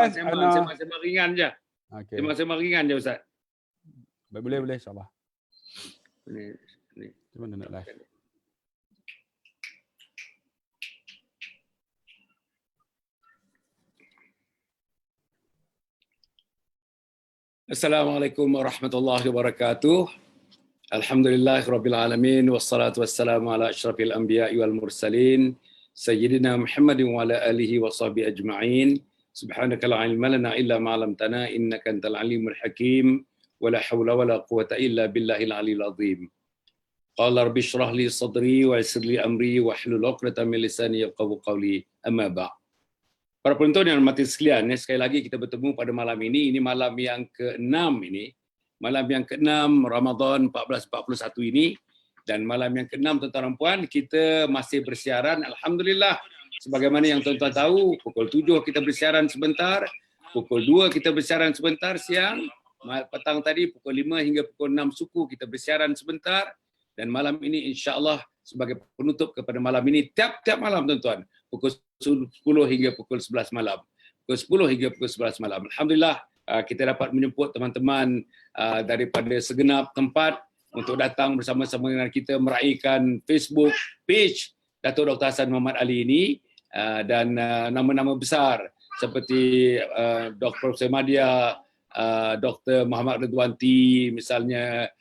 Ustaz, sembang ringan je. Okey. Sembang ringan je Ustaz. Boleh insya-Allah. Ni. Macam mana nak live? Assalamualaikum warahmatullahi wabarakatuh. Alhamdulillahirabbil alamin wassalatu wassalamu ala asyrafil anbiya'i wal mursalin sayyidina Muhammadin wa ala alihi washabihi ajma'in. Subhanaka la ilma lana illa ma 'allamtana innaka antal alimul hakim wa la haula wa la quwwata illa billahil aliyil azim. Qala rabbi shrah li sadri wa yassir li amri wa hlul 'uqdatam min lisani yafqahu qawli. Amma ba'd. Para penonton yang hormati sekalian, sekali lagi kita bertemu pada malam ini. Ini malam yang ke-6 ini. Malam yang ke-6 Ramadan 1441 ini. Dan malam yang ke-6 tuan-tuan dan puan, kita masih bersiaran. Alhamdulillah. Sebagaimana yang tuan-tuan tahu, pukul 7 kita bersiaran sebentar. Pukul 2 kita bersiaran sebentar siang. Petang tadi pukul 5 hingga pukul 6 suku kita bersiaran sebentar. Dan malam ini insya-Allah sebagai penutup kepada malam ini, tiap-tiap malam tuan-tuan, pukul 10 hingga pukul 11 malam. Pukul 10 hingga pukul 11 malam. Alhamdulillah kita dapat menjemput teman-teman daripada segenap tempat untuk datang bersama-sama dengan kita meraihkan Facebook page Datuk Dr. Hassan Muhammad Ali ini, dan nama-nama besar seperti Dr. Profesor Madia, Dr. Muhammad Ridwanti misalnya,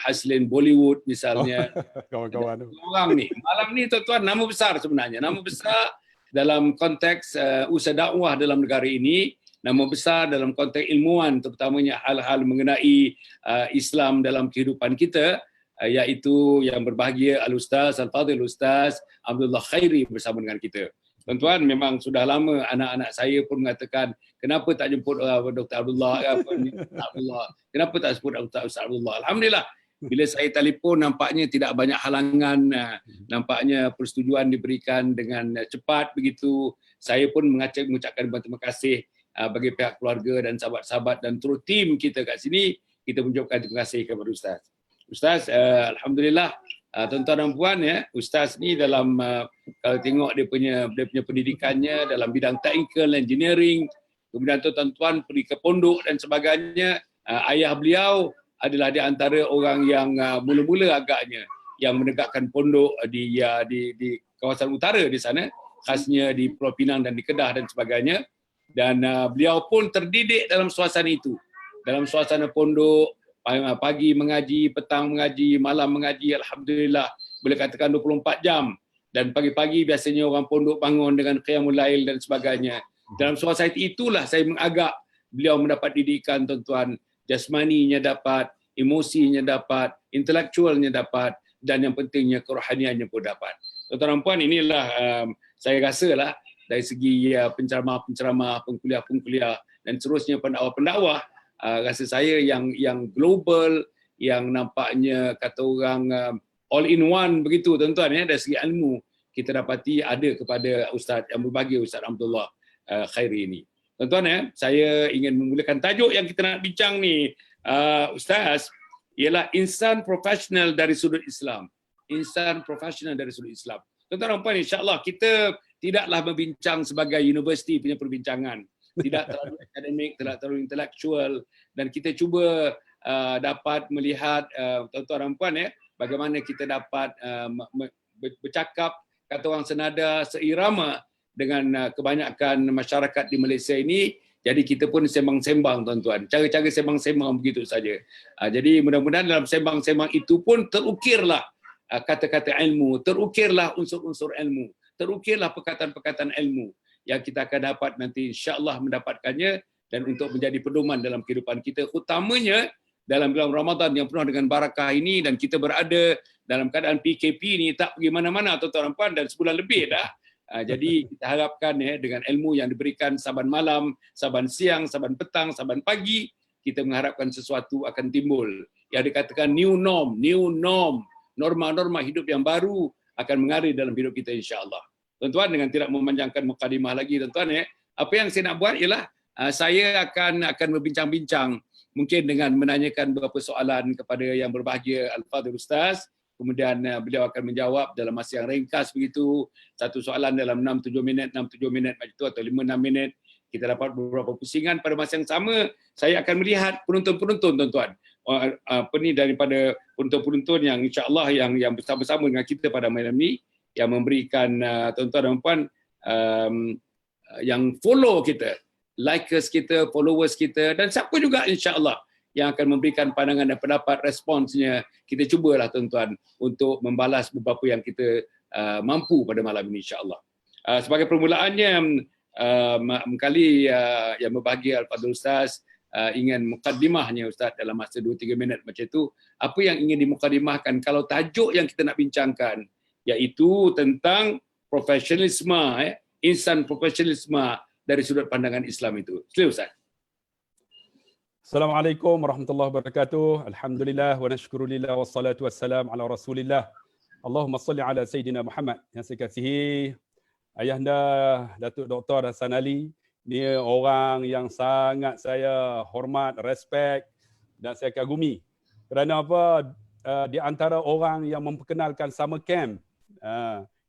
Haslin Bollywood misalnya. Kawan-kawan tu. Orang ni, malam ni tuan-tuan, nama besar sebenarnya. Nama besar dalam konteks usaha dakwah dalam negara ini, nama besar dalam konteks ilmuwan, terutamanya hal-hal mengenai Islam dalam kehidupan kita, iaitu yang berbahagia Al-Ustaz, Al-Fadhil Ustaz Abdullah Khairi bersama dengan kita. Tuan-tuan, memang sudah lama anak-anak saya pun mengatakan, kenapa tak jemput Dr. Abdullah, kenapa tak jemput Ustaz Abdullah. Alhamdulillah, bila saya telefon nampaknya tidak banyak halangan, nampaknya persetujuan diberikan dengan cepat begitu. Saya pun mengucapkan terima kasih bagi pihak keluarga dan sahabat-sahabat dan seluruh tim kita kat sini. Kita mengucapkan terima kasih kepada Ustaz. Ustaz, Alhamdulillah, tuan-tuan dan puan, ya, Ustaz ni dalam kalau tengok dia punya pendidikannya dalam bidang technical engineering, kemudian tuan-tuan pergi ke pondok dan sebagainya. Ayah beliau adalah di antara orang yang mula-mula agaknya yang menegakkan pondok di kawasan utara di sana, khasnya di Pulau Pinang dan di Kedah dan sebagainya. Dan beliau pun terdidik dalam suasana itu, dalam suasana pondok. Pagi mengaji, petang mengaji, malam mengaji, Alhamdulillah boleh katakan 24 jam. Dan pagi-pagi biasanya orang pondok bangun dengan qiyamul lail dan sebagainya. Dalam suasana itulah saya mengagak beliau mendapat didikan, tuan-tuan. Jasmaninya dapat, emosinya dapat, intelektualnya dapat, dan yang pentingnya kerohaniannya pun dapat. Tuan-tuan dan puan, inilah saya rasalah dari segi penceramah-penceramah, pengkuliah-pengkuliah dan seterusnya pendakwah-pendakwah, rasa saya yang global, yang nampaknya kata orang all in one begitu tuan-tuan, ya, dari segi ilmu kita dapati ada kepada Ustaz yang berbahagia, Ustaz Abdullah Khairi ini. Tuan-tuan, ya, saya ingin memulakan tajuk yang kita nak bincang ni, Ustaz, ialah insan profesional dari sudut Islam. Insan profesional dari sudut Islam. Tuan-tuan dan puan, insya-Allah kita tidaklah berbincang sebagai universiti punya perbincangan. Tidak terlalu akademik, tidak terlalu intelektual, dan kita cuba dapat melihat tuan-tuan dan puan, ya, bagaimana kita dapat bercakap, kata orang senada, seirama dengan kebanyakan masyarakat di Malaysia ini. Jadi kita pun sembang-sembang, tuan-tuan. Cara-cara sembang-sembang begitu saja. Jadi mudah-mudahan dalam sembang-sembang itu pun terukirlah kata-kata ilmu, terukirlah unsur-unsur ilmu, terukirlah perkataan-perkataan ilmu yang kita akan dapat nanti insya-Allah mendapatkannya, dan untuk menjadi pedoman dalam kehidupan kita, utamanya dalam bulan Ramadan yang penuh dengan barakah ini, dan kita berada dalam keadaan PKP ni, tak pergi mana-mana tuan-tuan dan puan, dan sebulan lebih dah. Jadi kita harapkan, ya, dengan ilmu yang diberikan saban malam, saban siang, saban petang, saban pagi, kita mengharapkan sesuatu akan timbul yang dikatakan new norm, norma-norma hidup yang baru akan mengalir dalam hidup kita insya-Allah. Tuan-tuan, dengan tidak memanjangkan mukadimah lagi, tuan-tuan, ya, apa yang saya nak buat ialah saya akan berbincang-bincang mungkin dengan menanyakan beberapa soalan kepada yang berbahagia Al-Fadhil Ustaz, kemudian beliau akan menjawab dalam masa yang ringkas begitu, satu soalan dalam 6-7 minit macam itu, atau 5-6 minit. kita dapat beberapa pusingan. Pada masa yang sama, saya akan melihat penonton-penonton, tuan-tuan. Daripada penonton-penonton yang insya-Allah yang bersama-sama dengan kita pada malam ni, yang memberikan tuan-tuan dan puan yang follow kita, likers kita, followers kita, dan siapa juga insya-Allah yang akan memberikan pandangan dan pendapat, responsnya. Kita cubalah tuan-tuan untuk membalas beberapa yang kita mampu pada malam ini insya-Allah. Sebagai permulaannya, kali yang berbahagia Al-Fadhil Ustaz ingin mukaddimahnya Ustaz dalam masa 2-3 minit macam itu. Apa yang ingin dimukaddimahkan kalau tajuk yang kita nak bincangkan iaitu tentang profesionalisme, insan profesionalisme dari sudut pandangan Islam itu. Sila Ustaz. Assalamualaikum warahmatullahi wabarakatuh. Alhamdulillah wa nashkurulillah wassalatu wassalam ala Rasulillah. Allahumma salli ala Sayyidina Muhammad. Yang saya kasihi Ayahanda Datuk Dr. Hasan Ali, dia orang yang sangat saya hormat, respect dan saya kagumi. Kerana apa? Di antara orang yang memperkenalkan summer camp.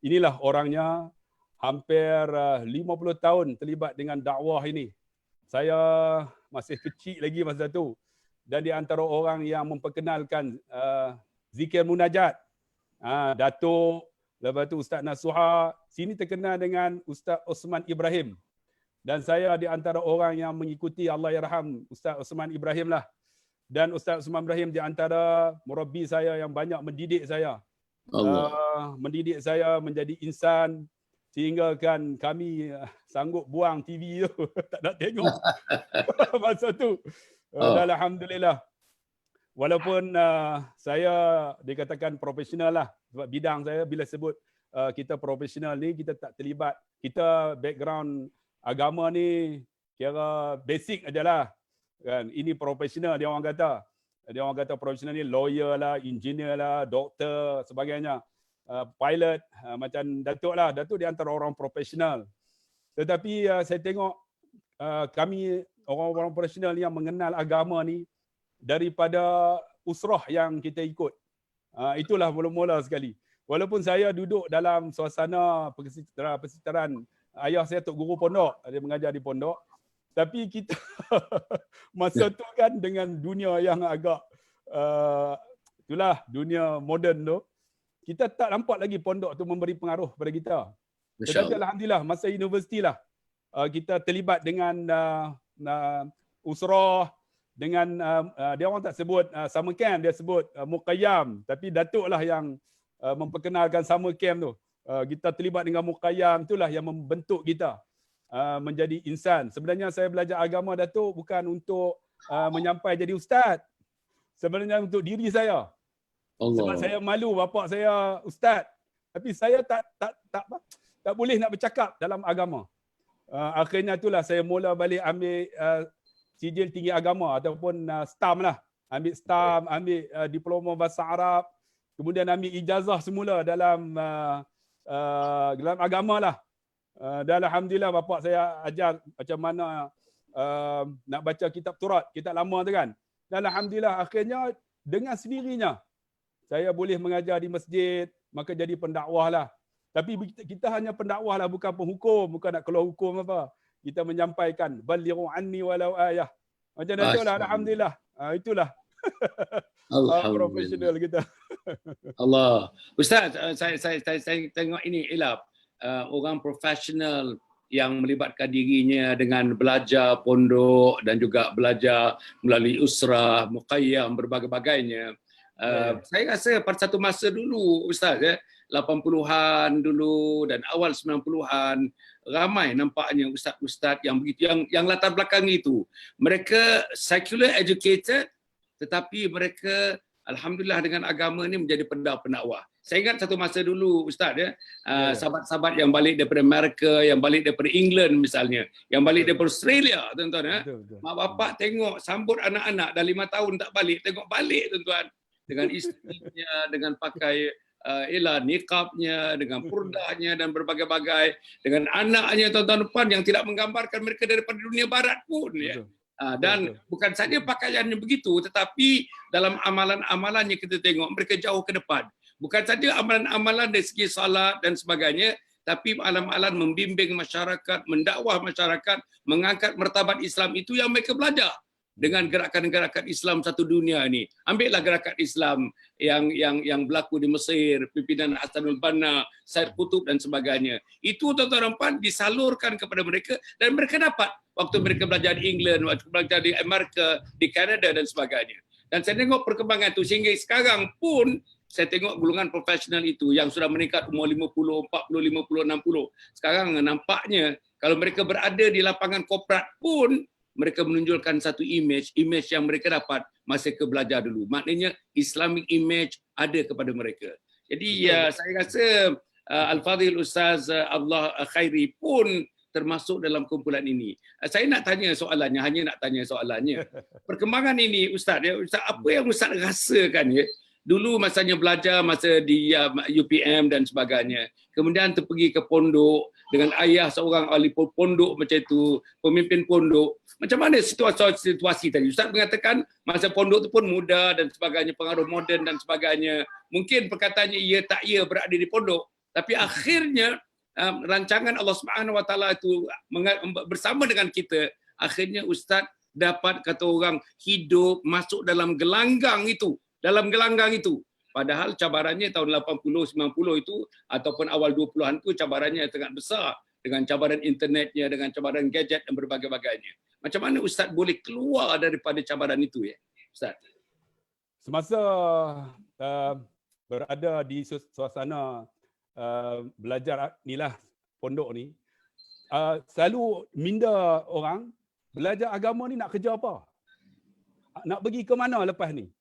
Inilah orangnya, hampir 50 tahun terlibat dengan dakwah ini. Saya masih kecil lagi masa tu. Dan di antara orang yang memperkenalkan zikir munajat. Datuk, lepas tu Ustaz Nasuha, sini terkenal dengan Ustaz Osman Ibrahim. Dan saya di antara orang yang mengikuti, Allah yarham, Ustaz Osman Ibrahim lah. Dan Ustaz Osman Ibrahim di antara murabbi saya yang banyak mendidik saya. Mendidik saya menjadi insan, sehingga kan kami sanggup buang TV tu, tak nak tengok masa tu. Dan alhamdulillah. Walaupun saya dikatakan profesional lah, sebab bidang saya bila sebut kita profesional ni, kita tak terlibat. Kita background agama ni kira basic ajalah. Kan, ini profesional dia orang kata. Dia orang kata profesional ni lawyer lah, engineer lah, doktor, sebagainya. Pilot, macam Datuk lah. Datuk di antara orang profesional. Tetapi saya tengok kami orang-orang profesional yang mengenal agama ni daripada usrah yang kita ikut. Itulah mula-mula sekali. Walaupun saya duduk dalam suasana persitaran, ayah saya tok guru pondok, dia mengajar di pondok. Tapi kita masa tu kan dengan dunia yang agak itulah dunia moden tu, kita tak nampak lagi pondok tu memberi pengaruh pada kita. Tetapi alhamdulillah masa universiti lah kita terlibat dengan usrah, dengan dia orang tak sebut summer camp, dia sebut muqayyam. Tapi Datuk lah yang memperkenalkan summer camp tu. Kita terlibat dengan muqayyam, itulah yang membentuk kita menjadi insan. Sebenarnya saya belajar agama Datuk bukan untuk menyampai jadi ustaz. Sebenarnya untuk diri saya. Allah. Sebab saya malu bapak saya ustaz. Tapi saya tak boleh nak bercakap dalam agama. Akhirnya itulah saya mula balik ambil sijil tinggi agama ataupun STAM lah. Ambil STAM, ambil diploma bahasa Arab. Kemudian ambil ijazah semula dalam agama lah. Dan alhamdulillah bapak saya ajar macam mana nak baca kitab Turat, kitab lama tu kan. Dan alhamdulillah akhirnya dengan sendirinya saya boleh mengajar di masjid, maka jadi pendakwah lah. Tapi kita hanya pendakwah lah, bukan penghukum, bukan nak keluar hukum apa. Kita menyampaikan balighu anni walau ayah. Macam tu lah, alhamdulillah. Itulah profesional kita. Allah. Ustaz, saya tengok ini Ilap, orang profesional yang melibatkan dirinya dengan belajar pondok dan juga belajar melalui usrah, muqayyam, berbagai-bagainya. Saya rasa pada satu masa dulu Ustaz 80-an dulu dan awal 90-an ramai nampaknya ustaz-ustaz yang begitu yang latar belakang itu. Mereka secular educated tetapi mereka alhamdulillah dengan agama ni menjadi pendakwah. Saya ingat satu masa dulu Ustaz sahabat-sahabat yang balik daripada Amerika, yang balik daripada England misalnya, yang balik daripada Australia tuan-tuan mak bapak tengok sambut anak-anak dah 5 tahun tak balik, tengok balik tuan-tuan dengan isterinya, dengan pakai niqabnya, dengan purdahnya dan berbagai-bagai, dengan anaknya tuan-tuan puan yang tidak menggambarkan mereka daripada dunia barat pun ya. Dan bukan saja pakaiannya begitu, tetapi dalam amalan-amalannya kita tengok mereka jauh ke depan. Bukan saja amalan-amalan dari segi salat dan sebagainya, tapi alam-alam membimbing masyarakat, mendakwah masyarakat, mengangkat martabat Islam itu yang mereka belajar dengan gerakan-gerakan Islam satu dunia ini. Ambillah gerakan Islam yang berlaku di Mesir, pimpinan Hasanul Banna, Said Qutb dan sebagainya. Itu tuan-tuan dan puan disalurkan kepada mereka dan mereka dapat waktu mereka belajar di England, waktu belajar di Amerika, di Kanada dan sebagainya. Dan saya tengok perkembangan itu sehingga sekarang pun saya tengok golongan profesional itu yang sudah meningkat umur 50, 40, 50, 60. Sekarang nampaknya kalau mereka berada di lapangan korporat pun mereka menunjukkan satu image yang mereka dapat masa ke belajar dulu. Maknanya Islamic image ada kepada mereka. Jadi saya rasa Al-Fadhil Ustaz Allah Khairi pun termasuk dalam kumpulan ini. Saya nak tanya soalannya, hanya nak tanya soalannya. Perkembangan ini Ustaz, Ustaz apa yang Ustaz rasakan ya? Dulu masanya belajar masa di UPM dan sebagainya. Kemudian pergi ke pondok dengan ayah seorang ahli pondok macam itu, pemimpin pondok. Macam mana situasi tadi? Ustaz mengatakan masa pondok itu pun muda dan sebagainya, pengaruh moden dan sebagainya. Mungkin perkataannya ya tak ya berada di pondok. Tapi akhirnya rancangan Allah Subhanahu Wa Taala itu bersama dengan kita. Akhirnya Ustaz dapat kata orang hidup masuk dalam gelanggang itu. Padahal cabarannya tahun 80, 90 itu ataupun awal 20-an itu cabarannya sangat besar dengan cabaran internetnya, dengan cabaran gadget dan berbagai-bagainya. Macam mana Ustaz boleh keluar daripada cabaran itu ya, Ustaz? Semasa berada di suasana belajar inilah pondok ni, selalu minda orang belajar agama ni nak kerja apa? Nak pergi ke mana lepas ni?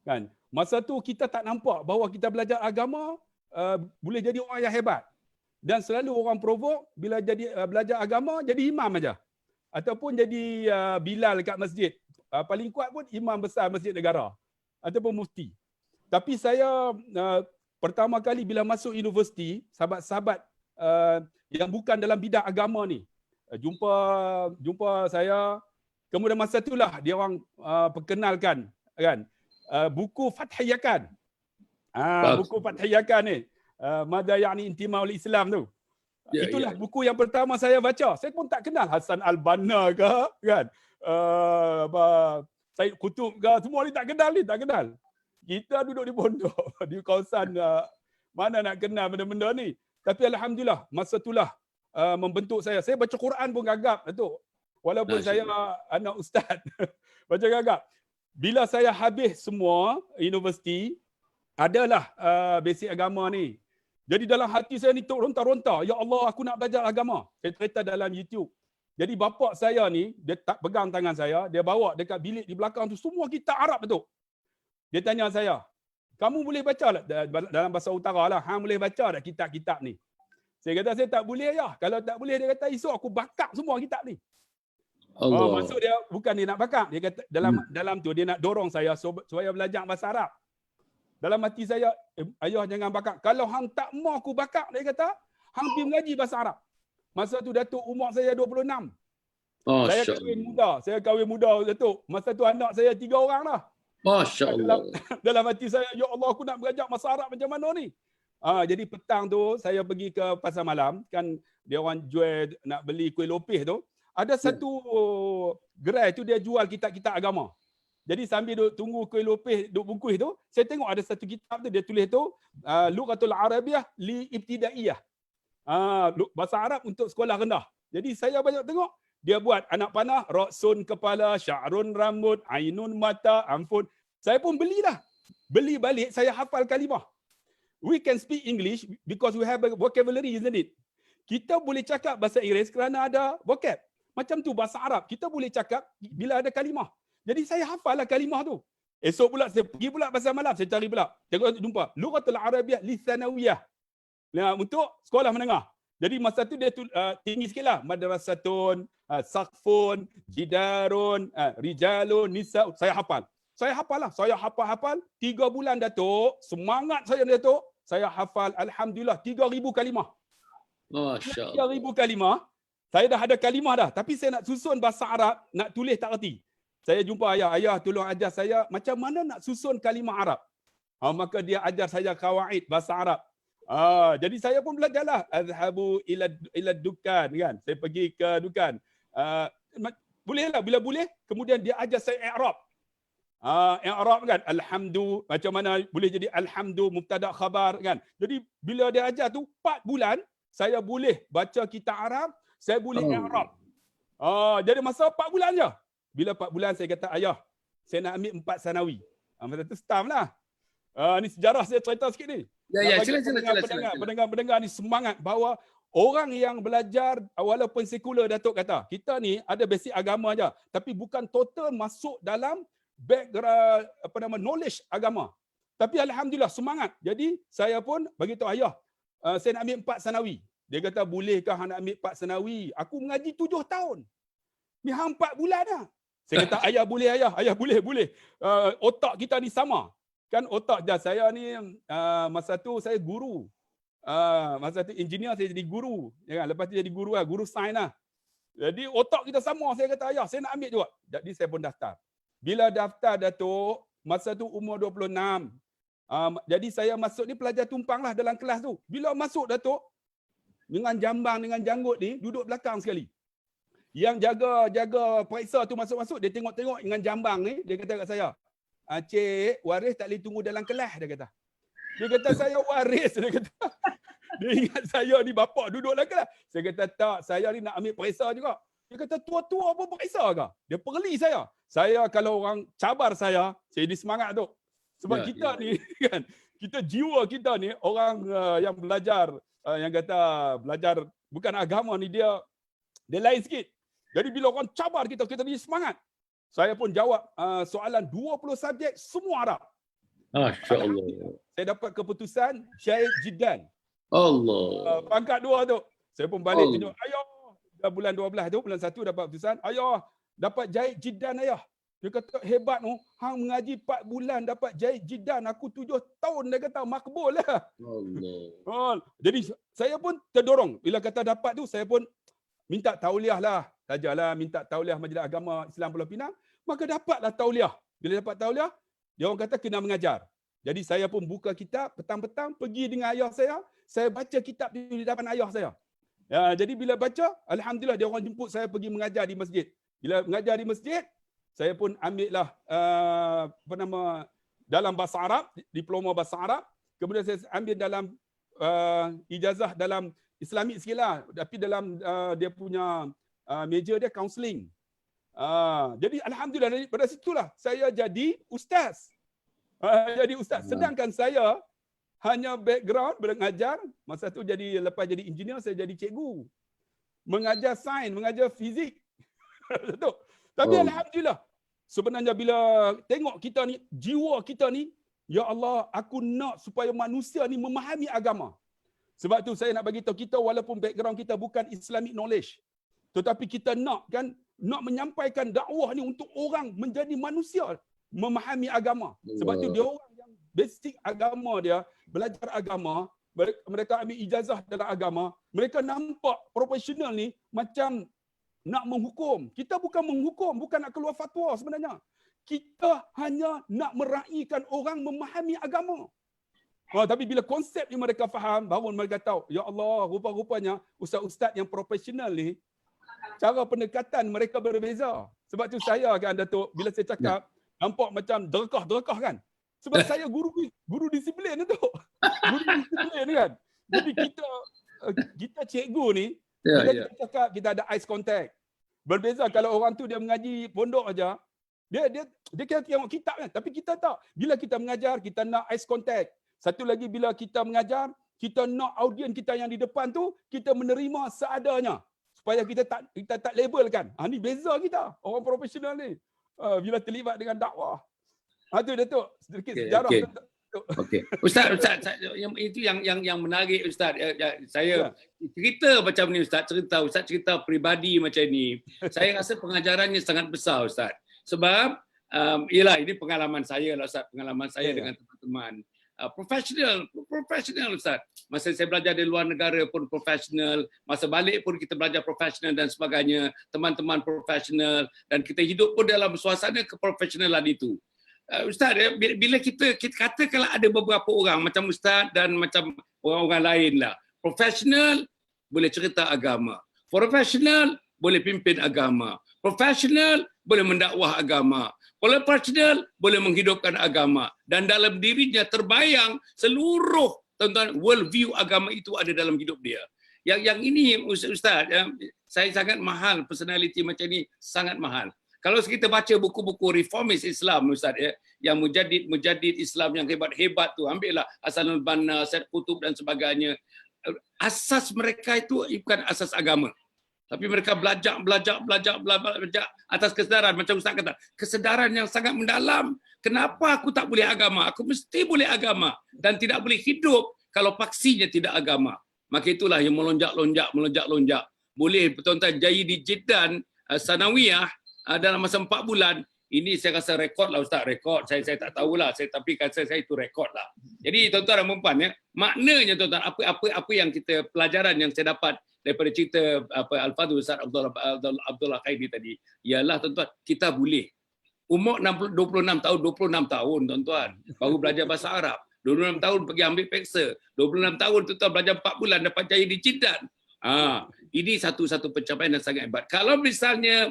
Kan? Masa tu kita tak nampak bahawa kita belajar agama boleh jadi orang yang hebat. Dan selalu orang provok bila jadi belajar agama jadi imam aja. Ataupun jadi bilal dekat masjid. Paling kuat pun imam besar masjid negara ataupun mufti. Tapi saya pertama kali bila masuk universiti, sahabat-sahabat yang bukan dalam bidang agama ni jumpa saya, kemudian masa itulah dia orang perkenalkan kan buku Fathiyakan. Buku Fathiyakan ni. Mada ya'ni intimaul Islam tu. Itulah buku yang pertama saya baca. Saya pun tak kenal Hasan Al-Banna ke kan. Said Qutb ke, semua ni tak kenal. Kita duduk di pondok di kawasan mana nak kenal benda-benda ni. Tapi alhamdulillah masa itulah membentuk saya. Saya baca Quran pun gagap Datuk. Walaupun saya anak ustaz. Baca gagap. Bila saya habis semua universiti, adalah basic agama ni. Jadi dalam hati saya ni ronta-ronta, ya Allah aku nak belajar agama. Saya cerita dalam YouTube. Jadi bapa saya ni, dia tak pegang tangan saya, dia bawa dekat bilik di belakang tu semua kitab Arab betul. Dia tanya saya, kamu boleh baca tak dalam bahasa utara lah, boleh baca tak kitab-kitab ni? Saya kata saya tak boleh ya. Kalau tak boleh dia kata esok aku bakar semua kitab ni. Maksud dia bukan dia nak bakar, dia kata dalam tu dia nak dorong saya supaya belajar bahasa Arab. Dalam hati saya, ayah jangan bakar. Kalau hang tak mau aku bakar, dia kata, hang pergi mengaji bahasa Arab. Masa tu Datuk umur saya 26. Saya kahwin muda Datuk. Masa tu anak saya 3 orang dah. Masya-Allah. Dalam hati saya, ya Allah aku nak belajar bahasa Arab macam mana ni? Jadi petang tu saya pergi ke pasar malam, kan dia orang jual nak beli kuih lopeh tu. Ada satu gerai tu dia jual kitab-kitab agama. Jadi sambil duk tunggu kuih lopeh duk bungkus tu, saya tengok ada satu kitab tu dia tulis tu Lughatul Arabiyyah li Ibtidaiyah. Bahasa Arab untuk sekolah rendah. Jadi saya banyak tengok dia buat anak panah, ra'sun kepala, sya'run rambut, ainun mata, ampun. Saya pun belilah. Beli balik saya hafal kalimah. We can speak English because we have a vocabulary, isn't it? Kita boleh cakap bahasa Inggeris kerana ada vocab. Macam tu bahasa Arab, kita boleh cakap bila ada kalimah. Jadi saya hafal lah kalimah tu. Esok pula saya pergi pula pasar malam, saya cari pula. Tengok jumpa Lughatul Arabiyyah li Thanawiyah. Untuk sekolah menengah. Jadi masa tu dia tinggi sikitlah. Madrasatun, saqfun, jidarun, rijalun, nisa. Saya hafal. Saya hafal 3 bulan Datuk. Semangat saya Datuk. Saya hafal alhamdulillah 3,000 kalimah. Masya-Allah. 3,000 kalimah. Saya dah ada kalimah dah, tapi saya nak susun bahasa Arab, nak tulis tak erti. Saya jumpa ayah tolong ajar saya macam mana nak susun kalimah Arab. Maka dia ajar saya kawaid bahasa Arab. Jadi saya pun belajarlah azhabu ila dukan kan. Saya pergi ke dukan. Bolehlah bila boleh kemudian dia ajar saya i'rab. I'rab kan alhamdu macam mana boleh jadi alhamdu mubtada khabar kan. Jadi bila dia ajar tu 4 bulan saya boleh baca kitab Arab, saya boleh i'rab. Jadi masa 4 bulan je. Bila 4 bulan saya kata ayah, saya nak ambil 4 sanawi. Masa tu stam lah. Ni sejarah saya cerita sikit ni. Ya, sila. Pendengar ni semangat bahawa orang yang belajar walaupun sekular Datuk kata, kita ni ada basic agama aja, tapi bukan total masuk dalam background knowledge agama. Tapi alhamdulillah semangat. Jadi saya pun bagi tahu ayah, saya nak ambil 4 sanawi. Dia kata bolehkah nak ambil 4 sanawi? Aku mengaji 7 tahun. Ni 4 bulan dah. Saya kata ayah boleh ayah. Ayah boleh. Otak kita ni sama. Kan otak dah saya ni masa tu saya guru. Masa tu engineer saya jadi guru. Ya kan? Lepas tu jadi guru guru sains lah. Jadi otak kita sama. Saya kata ayah saya nak ambil juga. Jadi saya pun daftar. Bila daftar Datuk, masa tu umur 26. Jadi saya masuk ni pelajar tumpang lah dalam kelas tu. Bila masuk Datuk, dengan jambang, dengan janggut ni, duduk belakang sekali. Yang jaga periksa tu masuk-masuk, dia tengok-tengok dengan jambang ni, dia kata kat saya, Cik, waris tak boleh tunggu dalam kelas, dia kata. Dia kata saya waris, dia kata. Dia ingat saya ni bapak duduk dalam kelas. Saya kata tak, saya ni nak ambil periksa juga. Dia kata tua-tua pun periksa ke? Dia perli saya. Saya kalau orang cabar saya jadi semangat tu. Sebab kita ni kan, kita jiwa kita ni orang yang belajar, yang kata belajar bukan agama ni dia lain sikit. Jadi bila orang cabar kita ni semangat. Saya pun jawab soalan 20 subjek semua Arab. Masya-Allah. Saya dapat keputusan Syekh Jiddan. Allah. Pangkat 2 tu. Saya pun balik tunjuk ayah. Bulan 12 tu, bulan 1 dapat keputusan, ayah dapat jahit Jiddan ayah. Dia kata hebat tu, hang mengaji 4 bulan dapat jahit Jiddan, aku 7 tahun, dia kata makbul lah. Allah. Jadi saya pun terdorong. Bila kata dapat tu, saya pun minta tauliah lah. Sajalah minta tauliah Majlis Agama Islam Pulau Pinang, maka dapatlah tauliah. Bila dapat tauliah, dia orang kata kena mengajar. Jadi saya pun buka kitab, petang-petang pergi dengan ayah saya baca kitab di depan ayah saya. Jadi bila baca, alhamdulillah dia orang jemput saya pergi mengajar di masjid. Bila mengajar di masjid, saya pun ambillah dalam bahasa Arab, diploma bahasa Arab. Kemudian saya ambil dalam ijazah dalam Islamik sikitlah, tapi dalam dia punya major dia counselling. Jadi alhamdulillah pada situlah saya jadi ustaz. Sedangkan saya hanya background belajar, masa tu lepas jadi engineer saya jadi cikgu. Mengajar sains, mengajar fizik. Tapi alhamdulillah sebenarnya bila tengok kita ni, jiwa kita ni, ya Allah, aku nak supaya manusia ni memahami agama. Sebab tu saya nak bagi tahu kita walaupun background kita bukan Islamic knowledge, tetapi kita nak menyampaikan dakwah ni untuk orang menjadi manusia memahami agama. Sebab tu dia orang yang basic agama dia, belajar agama, mereka ambil ijazah dalam agama, mereka nampak profesional ni macam nak menghukum. Kita bukan menghukum, bukan nak keluar fatwa sebenarnya. Kita hanya nak meraihkan orang memahami agama. Tapi bila konsep ni mereka faham, baru mereka tahu, ya Allah, rupa-rupanya ustaz-ustaz yang profesional ni, cara pendekatan mereka berbeza. Sebab tu saya kan Datuk, bila saya cakap, nampak macam derekah kan. Sebab saya guru disiplin tu. Guru disiplin kan. Jadi kita cikgu ni, kita cakap kita ada eye contact. Berbeza kalau orang tu dia mengaji pondok aja, dia kira tengok kitab kan, tapi kita tak. Bila kita mengajar, kita nak eye contact. Satu lagi bila kita mengajar, kita nak audien kita yang di depan tu kita menerima seadanya supaya kita tak labelkan. Ni beza kita, orang profesional ni. Bila terlibat dengan dakwah. Tu Datuk, sedikit sejarah. Okey. Ustaz, itu yang menarik Ustaz. Saya cerita macam ni Ustaz cerita peribadi macam ni. Saya rasa pengajarannya sangat besar Ustaz. Sebab ialah ini pengalaman saya lah Ustaz, pengalaman saya dengan teman-teman. Profesional Ustaz. Masa saya belajar di luar negara pun profesional, masa balik pun kita belajar profesional dan sebagainya, teman-teman profesional, dan kita hidup pun dalam suasana keprofesionalan itu. Ustaz, bila kita katakanlah ada beberapa orang macam Ustaz dan macam orang-orang lain lah. Profesional boleh cerita agama. Profesional boleh pimpin agama. Profesional boleh mendakwah agama. Profesional boleh menghidupkan agama. Dan dalam dirinya terbayang seluruh tuan-tuan world view agama itu ada dalam hidup dia. Yang ini Ustaz, saya sangat mahal personality macam ni, sangat mahal. Kalau kita baca buku-buku reformis Islam Ustaz yang mujadid Islam yang hebat-hebat tu, ambillah Hasanul Banna, Said Qutb dan sebagainya. Asas mereka itu bukan asas agama. Tapi mereka belajar atas kesedaran, macam Ustaz kata, kesedaran yang sangat mendalam. Kenapa aku tak boleh agama? Aku mesti boleh agama dan tidak boleh hidup kalau paksinya tidak agama. Maka itulah yang melonjak. Boleh tuan-tuan jadi di Jeddah Sanawiyah dalam masa 4 bulan. Ini saya rasa rekod lah Ustaz, rekod. Saya tak tahulah, tapi kata saya itu rekod lah. Jadi tuan-tuan dan puan maknanya tuan-tuan apa yang kita pelajaran yang saya dapat daripada cerita Al-Fadhil Ustaz Abdullah Khairi tadi ialah tuan-tuan, kita boleh umur 26 tahun tuan-tuan baru belajar bahasa Arab. 26 tahun pergi ambil peksa. 26 tahun tuan-tuan belajar 4 bulan dapat jaya di Jeddah. Ini satu pencapaian yang sangat hebat. Kalau misalnya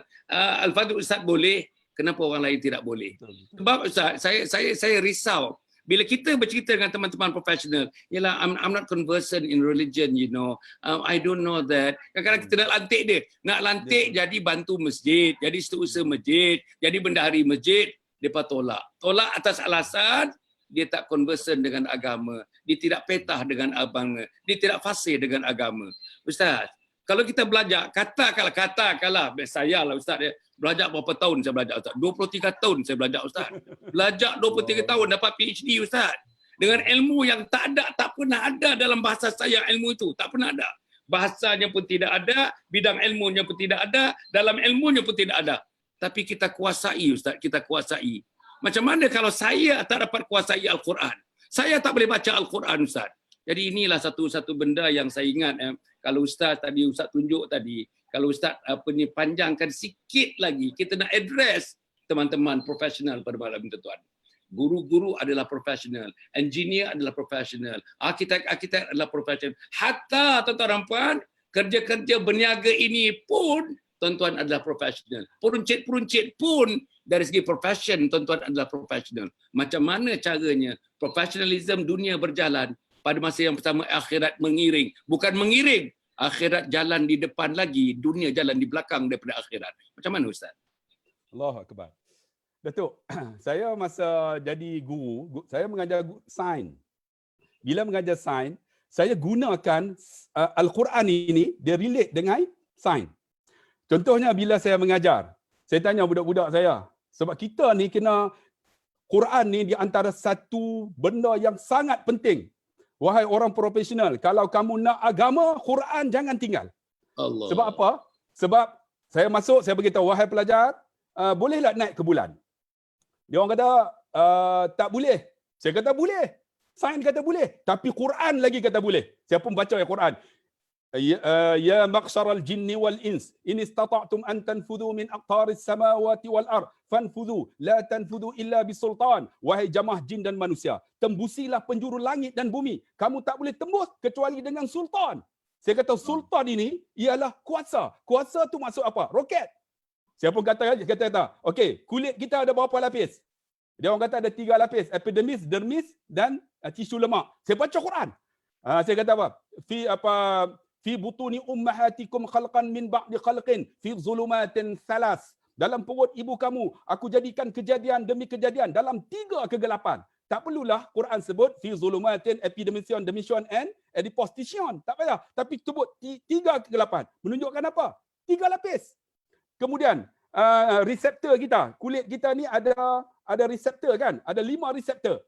Al-Fadhil Ustaz boleh, kenapa orang lain tidak boleh? Sebab Ustaz, saya risau bila kita bercerita dengan teman-teman profesional, yalah I'm not conversant in religion, you know. I don't know that. Kadang-kadang kita nak lantik dia. Nak lantik jadi bantu masjid, jadi setiausaha masjid, jadi bendahari masjid, depa tolak. Tolak atas alasan dia tak conversant dengan agama, dia tidak petah dengan agama, dia tidak fasih dengan agama. Ustaz, kalau kita belajar, katakanlah saya lah Ustaz, belajar berapa tahun saya belajar Ustaz? 23 tahun saya belajar Ustaz. Belajar 23 tahun dapat PhD Ustaz. Dengan ilmu yang tak pernah ada dalam bahasa saya, ilmu itu tak pernah ada. Bahasanya pun tidak ada, bidang ilmunya pun tidak ada, dalam ilmunya pun tidak ada. Tapi kita kuasai Ustaz, kita kuasai. Macam mana kalau saya tak dapat kuasai Al-Quran? Saya tak boleh baca Al-Quran Ustaz. Jadi inilah satu benda yang saya ingat. Kalau Ustaz tadi, Ustaz tunjuk tadi, kalau Ustaz panjangkan sikit lagi, kita nak address teman-teman profesional pada malam ini tuan. Guru-guru adalah profesional, engineer adalah profesional, arkitek adalah profesional. Hatta tuan-tuan dan puan, kerja-kerja berniaga ini pun tuan-tuan adalah profesional. Peruncit-peruncit pun dari segi profession tuan-tuan adalah profesional. Macam mana caranya profesionalism dunia berjalan, pada masa yang bersama akhirat mengiring. Bukan mengiring, akhirat jalan di depan lagi, dunia jalan di belakang daripada akhirat. Macam mana Ustaz? Allahu Akbar. Datuk, saya masa jadi guru, saya mengajar sains. Bila mengajar sains, saya gunakan Al-Quran ini, dia relate dengan sains. Contohnya bila saya mengajar, saya tanya budak-budak saya, sebab kita ni kena, Quran ni di antara satu benda yang sangat penting. Wahai orang profesional, kalau kamu nak agama, Quran jangan tinggal. Allah. Sebab apa? Sebab saya masuk, saya beritahu, wahai pelajar, bolehlah naik ke bulan? Dia orang kata, tak boleh. Saya kata boleh. Sains kata boleh. Tapi Quran lagi kata boleh. Saya pun baca Quran. Ya maqsharal jinni wal ins in istata'tum an tanfudhu min aqtaris samawati wal ard fanfudhu la tanfudhu illa bisultan. Wahai jamaah jin dan manusia, tembusilah penjuru langit dan bumi, kamu tak boleh tembus kecuali dengan sultan. Saya kata sultan ini ialah kuasa. Kuasa tu maksud apa? Roket. Saya pun kata, okey, kulit kita ada berapa lapis? Dia orang kata ada 3 lapis, epidermis, dermis dan tisu lemak. Saya baca Quran. Saya kata apa? Fi butuni ummahatikum khalqan min ba'di khalqin fi zulumatin thalas. Dalam perut ibu kamu, aku jadikan kejadian demi kejadian dalam 3 kegelapan. Tak perlulah Quran sebut fi zulumatin, epidermision, dermision and adiposition. Tak payah. Tapi sebut 3 kegelapan. Menunjukkan apa? 3 lapis. Kemudian reseptor kita, kulit kita ni ada reseptor kan? Ada 5 reseptor.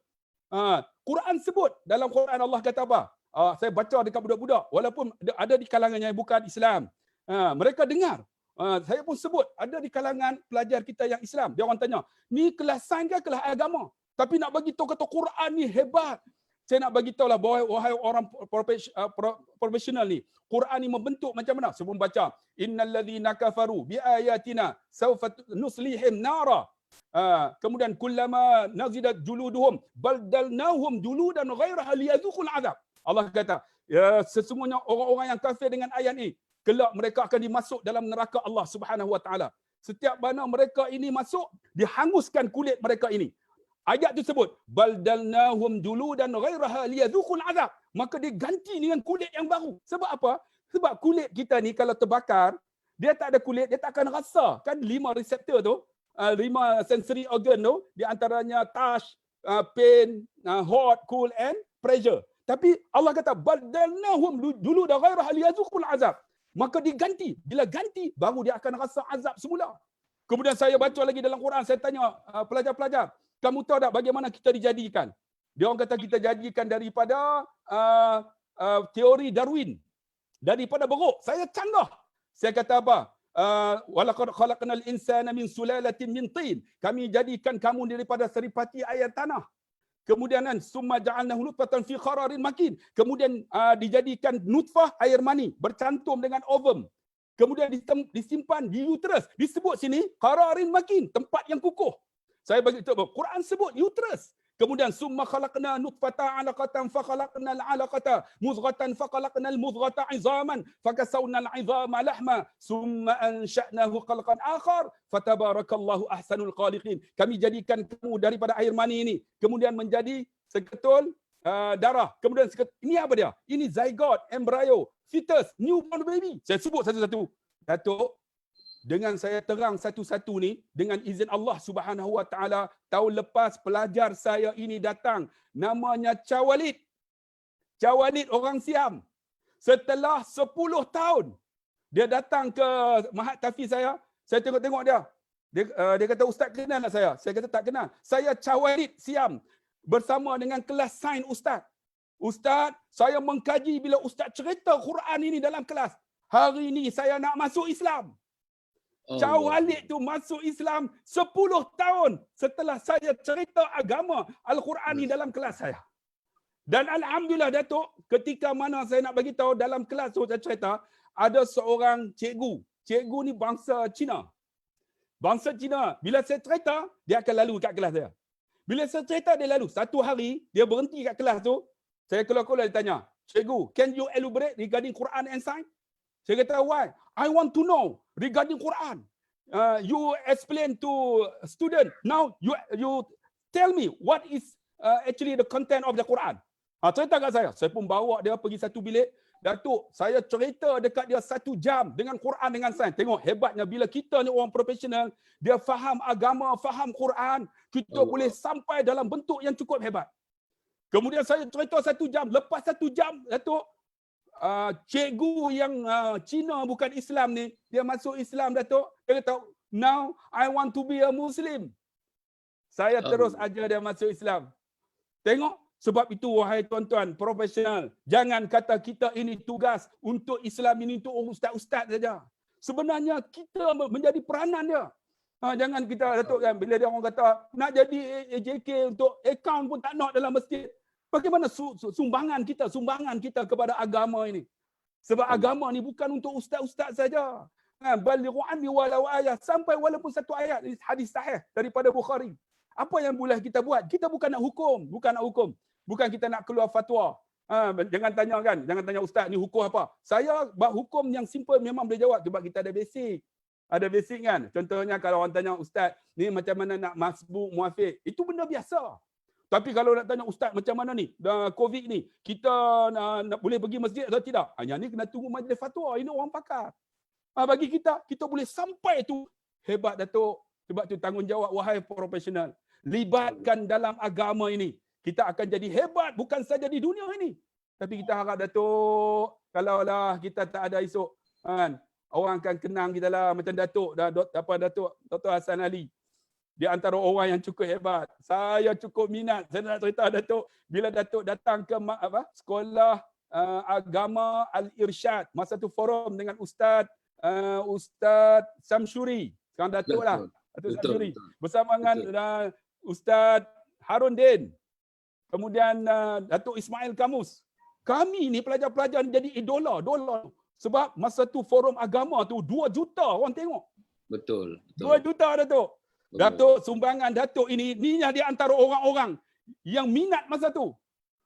Quran sebut, dalam Quran Allah kata apa? Saya baca dekat budak-budak, walaupun ada di kalangan yang bukan Islam. Mereka dengar. Saya pun sebut, ada di kalangan pelajar kita yang Islam. Dia orang tanya, ni kelas sains ke kelas agama? Tapi nak bagi tahu kata Quran ni hebat. Saya nak bagi tahu lah, wahai orang profesional ni, Quran ni membentuk macam mana? Sebelum baca, innal ladzina kafaru bi ayatina sawfa nuslihim nara Kemudian kullama nazidat juluduhum baldalnahum juludan ghairaha liyadhuqul azab. Allah kata, ya, sesungguhnya orang-orang yang kafir dengan ayat ini, kelak mereka akan dimasuk dalam neraka Allah Subhanahu wa taala. Setiap mana mereka ini masuk, dihanguskan kulit mereka ini. Ayat itu sebut baldalnahum juludan ghairaha liyadhuqul azab. Maka diganti dengan kulit yang baru. Sebab apa? Sebab kulit kita ni kalau terbakar, dia tak ada kulit, dia tak akan rasa. Kan 5 reseptor tu, 5 sensory organ tu, di antaranya touch, pain, hot, cool and pressure. Tapi Allah kata baldalnahum juludan ghairaha liyadhuqul azab. Maka diganti. Bila ganti, baru dia akan rasa azab semula. Kemudian saya baca lagi dalam Quran, saya tanya pelajar-pelajar, kamu tahu tak bagaimana kita dijadikan? Dia orang kata kita jadikan daripada teori Darwin. Daripada beruk. Saya canggah. Saya kata apa? Walaqad khalaqnal insana min sulalatin min tin. Kami jadikan kamu daripada seripati air tanah. Kemudian summa ja'alnahu nutfatan fi qararin makin. Kemudian dijadikan nutfah air mani bercantum dengan ovum. Kemudian disimpan di uterus. Disebut sini qararin makin, tempat yang kukuh. Saya bagi tahu Quran sebut uterus. Kemudian summa khalaqna nutfata 'alaqatan fa khalaqnal 'alaqata mudghatan fa khalaqnal mudghata 'idhaman fa kasawnal 'idhama lahma summa ansha'nahu khalqan akhar fatabarakallahu ahsanul khaliqin. Kami jadikan kamu daripada air mani ini kemudian menjadi seketul darah. Kemudian ini apa dia? Ini zygote, embryo, fetus, newborn baby. Saya sebut satu-satu. Datuk, dengan saya terang satu-satu ni, dengan izin Allah Subhanahu wa taala, tahun lepas pelajar saya ini datang, namanya Cawalid. Cawalid orang Siam. Setelah 10 tahun dia datang ke Mahat Tafiz saya tengok-tengok dia. Dia kata, "Ustaz kenal tak saya?" Saya kata, "Tak kenal." "Saya Cawalid Siam bersama dengan kelas sains Ustaz. Ustaz, saya mengkaji bila Ustaz cerita Quran ini dalam kelas. Hari ini saya nak masuk Islam." Cawalid tu masuk Islam 10 tahun setelah saya cerita agama Al-Quran ni dalam kelas saya. Dan alhamdulillah Datuk, ketika mana saya nak bagi tahu dalam kelas tu saya cerita, ada seorang cikgu. Cikgu ni bangsa Cina. Bangsa Cina. Bila saya cerita, dia akan lalu kat kelas saya. Bila saya cerita dia lalu. Satu hari dia berhenti kat kelas tu, saya keluar-keluar dia tanya, "Cikgu, can you elaborate regarding Quran and science?" Saya kata, "Why? I want to know regarding Quran. You explain to student. Now you tell me what is actually the content of the Quran." Cerita kat saya. Saya pun bawa dia pergi satu bilik. Datuk, saya cerita dekat dia 1 jam dengan Quran dengan sains. Tengok hebatnya bila kita ni orang profesional, dia faham agama, faham Quran, kita boleh sampai dalam bentuk yang cukup hebat. Kemudian saya cerita 1 jam. Lepas 1 jam, Datuk, cikgu yang Cina bukan Islam ni, dia masuk Islam, Datuk. Dia kata, "Now I want to be a Muslim." Saya terus ajar dia masuk Islam. Tengok, sebab itu wahai tuan-tuan profesional, jangan kata kita ini tugas untuk Islam ini untuk ustaz-ustaz saja. Sebenarnya kita menjadi peranan dia. Jangan kita, Datuk, kan, bila dia orang kata nak jadi AJK untuk akaun pun tak nak dalam masjid. Bagaimana sumbangan kita kepada agama ini? Sebab agama ni bukan untuk ustaz-ustaz saja. Balighu anni walau ayat, sampai walaupun satu ayat, hadis sahih daripada Bukhari. Apa yang boleh kita buat? Kita bukan nak hukum, bukan kita nak keluar fatwa. Jangan tanya kan, jangan tanya ustaz ni hukum apa. Saya buat hukum yang simple memang boleh jawab sebab kita ada basic. Ada basic kan? Contohnya kalau orang tanya ustaz ni macam mana nak masbuk muafiq, itu benda biasa. Tapi kalau nak tanya ustaz macam mana ni, COVID ni, kita nak boleh pergi masjid atau tidak? Yang ni kena tunggu majlis fatwa, ini orang pakar. Bagi kita boleh sampai tu. Hebat Datuk. Sebab tu tanggungjawab wahai profesional. Libatkan dalam agama ini. Kita akan jadi hebat bukan saja di dunia ini. Tapi kita harap Datuk, kalaulah kita tak ada esok, kan, orang akan kenang kita lah macam Datuk, Dr. Hassan Ali. Di antara orang yang cukup hebat. Saya cukup minat. Saya nak cerita Datuk, bila Datuk datang ke sekolah agama Al-Irsyad, masa tu forum dengan Ustaz Samsuri. Sekarang Datuk lah. Datuk Samsuri. Bersama dengan Ustaz Harun Din. Kemudian Datuk Ismail Kamus. Kami ni pelajar-pelajar jadi idola. Sebab masa tu forum agama tu 2 juta orang tengok. Betul. 2 juta Datuk. Datuk, sumbangan Datuk ini yang di antara orang-orang yang minat masa tu.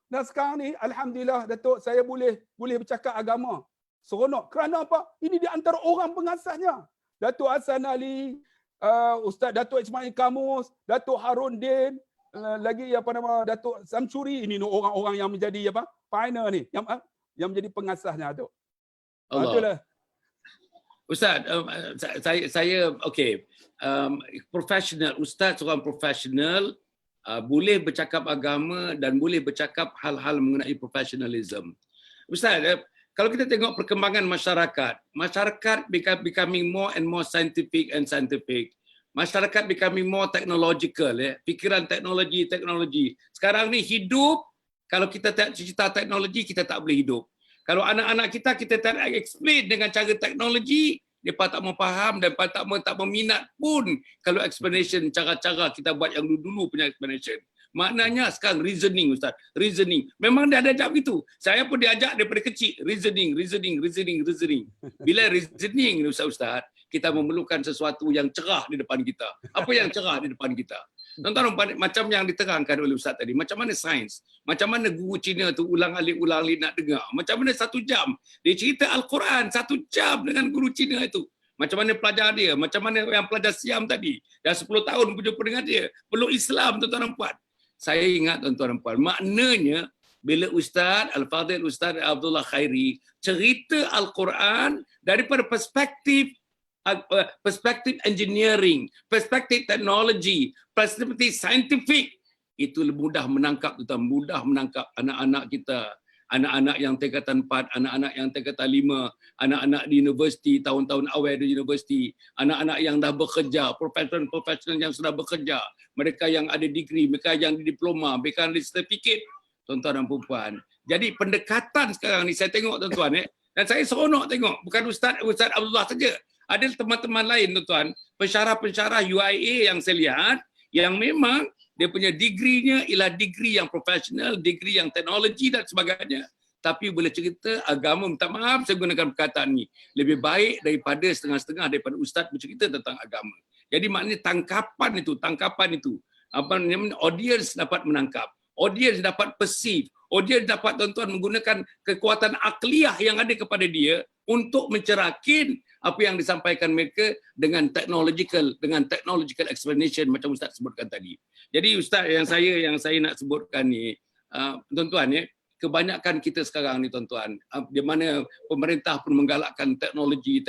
Dan sekarang ni alhamdulillah Datuk, saya boleh bercakap agama. Seronok. Kerana apa? Ini di antara orang pengasasnya. Datuk Hassan Ali, Ustaz Datuk Ismail Kamus, Datuk Harun Din, lagi apa nama Datuk Samsuri, ini orang-orang yang menjadi apa? Pioneer ni, yang menjadi pengasasnya Datuk. Allah. Itulah. Ustaz, saya okey. Profesional, Ustaz seorang profesional, boleh bercakap agama dan boleh bercakap hal-hal mengenai professionalism. Ustaz, kalau kita tengok perkembangan masyarakat becoming more and more scientific. Masyarakat becoming more technological, fikiran teknologi. Sekarang ni hidup, kalau kita tak cerita teknologi, kita tak boleh hidup. Kalau anak-anak kita tak explain dengan cara teknologi, mereka tak mau faham dan tak berminat pun kalau explanation, cara-cara kita buat yang dulu punya explanation. Maknanya sekarang reasoning, Ustaz. Reasoning. Memang dia ada ajak begitu. Saya pun diajak daripada kecil. Reasoning. Bila reasoning, Ustaz, kita memerlukan sesuatu yang cerah di depan kita. Apa yang cerah di depan kita? Tuan-tuan, macam yang diterangkan oleh Ustaz tadi. Macam mana sains? Macam mana guru Cina tu ulang-alik nak dengar? Macam mana 1 jam? Dia cerita Al-Quran 1 jam dengan guru Cina itu. Macam mana pelajar dia? Macam mana yang pelajar Siam tadi? Dah 10 tahun berjumpa dengan dia. Peluk Islam, tuan-tuan dan puan. Saya ingat tuan-tuan dan puan, maknanya bila Ustaz Al-Fadhil Ustaz Abdullah Khairi cerita Al-Quran daripada perspektif engineering, perspektif teknologi, perspektif saintifik, itu mudah menangkap, tuan-tuan, mudah menangkap anak-anak kita, anak-anak yang tingkatan 4, anak-anak yang tingkatan 5, anak-anak di universiti, tahun-tahun awal di universiti, anak-anak yang dah bekerja, profesional yang sudah bekerja, mereka yang ada degree, mereka yang di diploma, mereka yang ada sertifikat, tuan-tuan dan puan. Jadi pendekatan sekarang ni saya tengok, tuan-tuan, dan saya seronok tengok, bukan Ustaz Abdullah saja. Ada teman-teman lain, tuan-tuan, pensyarah-pensyarah UIA yang saya lihat, yang memang dia punya degree-nya ialah degree yang profesional, degree yang teknologi dan sebagainya. Tapi boleh cerita agama, minta maaf saya gunakan perkataan ni, lebih baik daripada setengah-setengah daripada ustaz bercerita tentang agama. Jadi maknanya tangkapan itu, apa namanya, audience dapat menangkap, audience dapat perceive, audience dapat, tuan-tuan, menggunakan kekuatan akliyah yang ada kepada dia untuk mencerahkan apa yang disampaikan mereka dengan technological explanation macam Ustaz sebutkan tadi. Jadi Ustaz, yang saya nak sebutkan ni, tuan-tuan, kebanyakan kita sekarang ni, tuan-tuan, di mana pemerintah pun menggalakkan teknologi.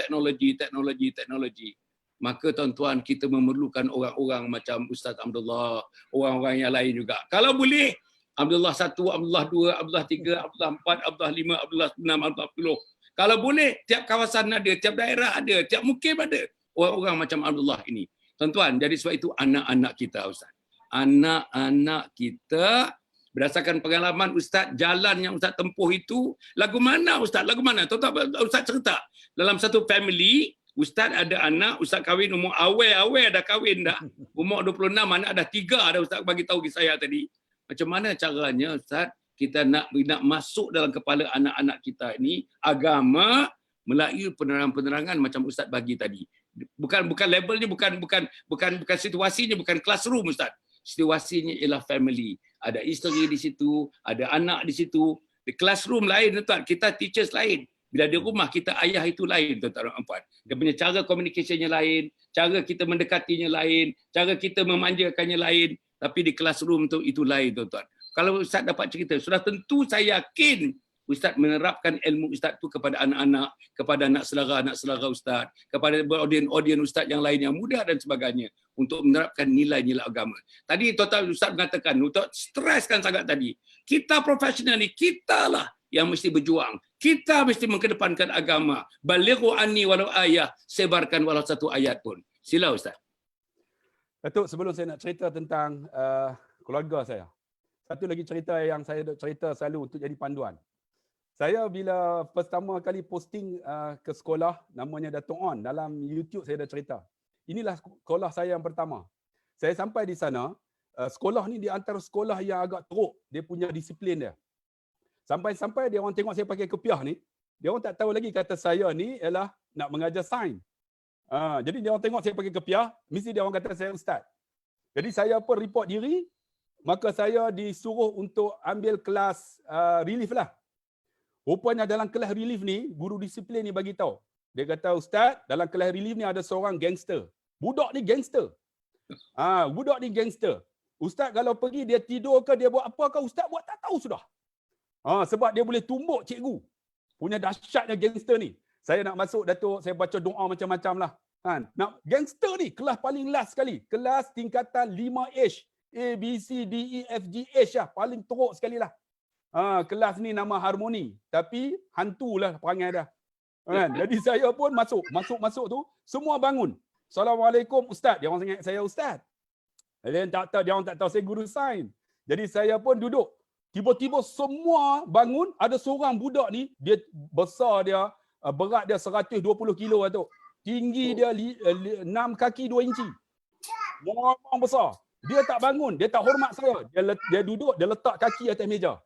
Maka, tuan-tuan, kita memerlukan orang-orang macam Ustaz Abdullah, orang-orang yang lain juga. Kalau boleh, Abdullah 1, Abdullah 2, Abdullah 3, Abdullah 4, Abdullah 5, Abdullah 6, Abdullah 10. Kalau boleh, tiap kawasan ada, tiap daerah ada, tiap mukim ada orang-orang macam Abdullah ini. Tuan-tuan, jadi sebab itu anak-anak kita, Ustaz. Anak-anak kita, berdasarkan pengalaman Ustaz, jalan yang Ustaz tempuh itu, lagu mana Ustaz? Lagu mana? Tuan-tuan, Ustaz cerita. Dalam satu family, Ustaz ada anak, Ustaz kahwin umur awal dah kahwin dah. Umur 26, anak dah 3 dah, Ustaz bagi tahu saya tadi. Macam mana caranya, Ustaz, kita nak masuk dalam kepala anak-anak kita ini agama melalui penerangan-penerangan macam Ustaz bagi tadi. Bukan levelnya, bukan situasinya, bukan classroom, Ustaz. Situasinya ialah family. Ada isteri di situ, ada anak di situ. Di classroom lain, tuan, kita teachers lain. Bila di rumah, kita ayah itu lain, tuan-tuan dan puan. Dia punya cara communicationnya lain, cara kita mendekatinya lain, cara kita memanjakannya lain. Tapi di classroom tu itu lain, tuan-tuan. Kalau Ustaz dapat cerita, sudah tentu saya yakin Ustaz menerapkan ilmu Ustaz tu kepada anak-anak, kepada anak saudara Ustaz, kepada audien Ustaz yang lain yang muda dan sebagainya untuk menerapkan nilai-nilai agama. Tadi tuan-tuan Ustaz mengatakan, Ustaz streskan sangat tadi. Kita profesional ni, kita lah yang mesti berjuang. Kita mesti mengedepankan agama. Balighu anni walau ayah, sebarkan walau satu ayat pun. Sila Ustaz. Datuk, sebelum saya nak cerita tentang keluarga saya, satu lagi cerita yang saya cerita selalu untuk jadi panduan. Saya bila pertama kali posting ke sekolah, namanya Datuk On, dalam YouTube saya dah cerita. Inilah sekolah saya yang pertama. Saya sampai di sana, sekolah ni di antara sekolah yang agak teruk, dia punya disiplin dia. Sampai-sampai dia orang tengok saya pakai kepiah ni, dia orang tak tahu lagi kata saya ni ialah nak mengajar sains. Jadi dia orang tengok saya pakai kepiah, mesti dia orang kata saya ustaz. Jadi saya pun report diri, maka saya disuruh untuk ambil kelas relief lah. Rupanya dalam kelas relief ni, guru disiplin ni bagi tahu. Dia kata, Ustaz, dalam kelas relief ni ada seorang gangster. Budak ni gangster. Budak ni gangster. Ustaz kalau pergi dia tidur ke dia buat apa ke, Ustaz buat tak tahu sudah. Sebab dia boleh tumbuk cikgu. Punya dahsyatnya gangster ni. Saya nak masuk Datuk, saya baca doa macam-macam lah. Nak gangster ni kelas paling last sekali. Kelas tingkatan 5H. A, B, C, D, E, F, G, H lah. Paling teruk sekali lah. Kelas ni nama harmoni. Tapi hantulah perangai dah. Jadi saya pun masuk tu. Semua bangun. Assalamualaikum Ustaz. Dia orang sangat saya Ustaz. Dia orang tak tahu saya guru sains. Jadi saya pun duduk. Tiba-tiba semua bangun. Ada seorang budak ni. Dia besar dia. Berat dia 120 kilo tu. Tinggi dia 6 kaki 2 inci. Orang besar. Dia tak bangun. Dia tak hormat saya. Dia duduk. Dia letak kaki atas meja.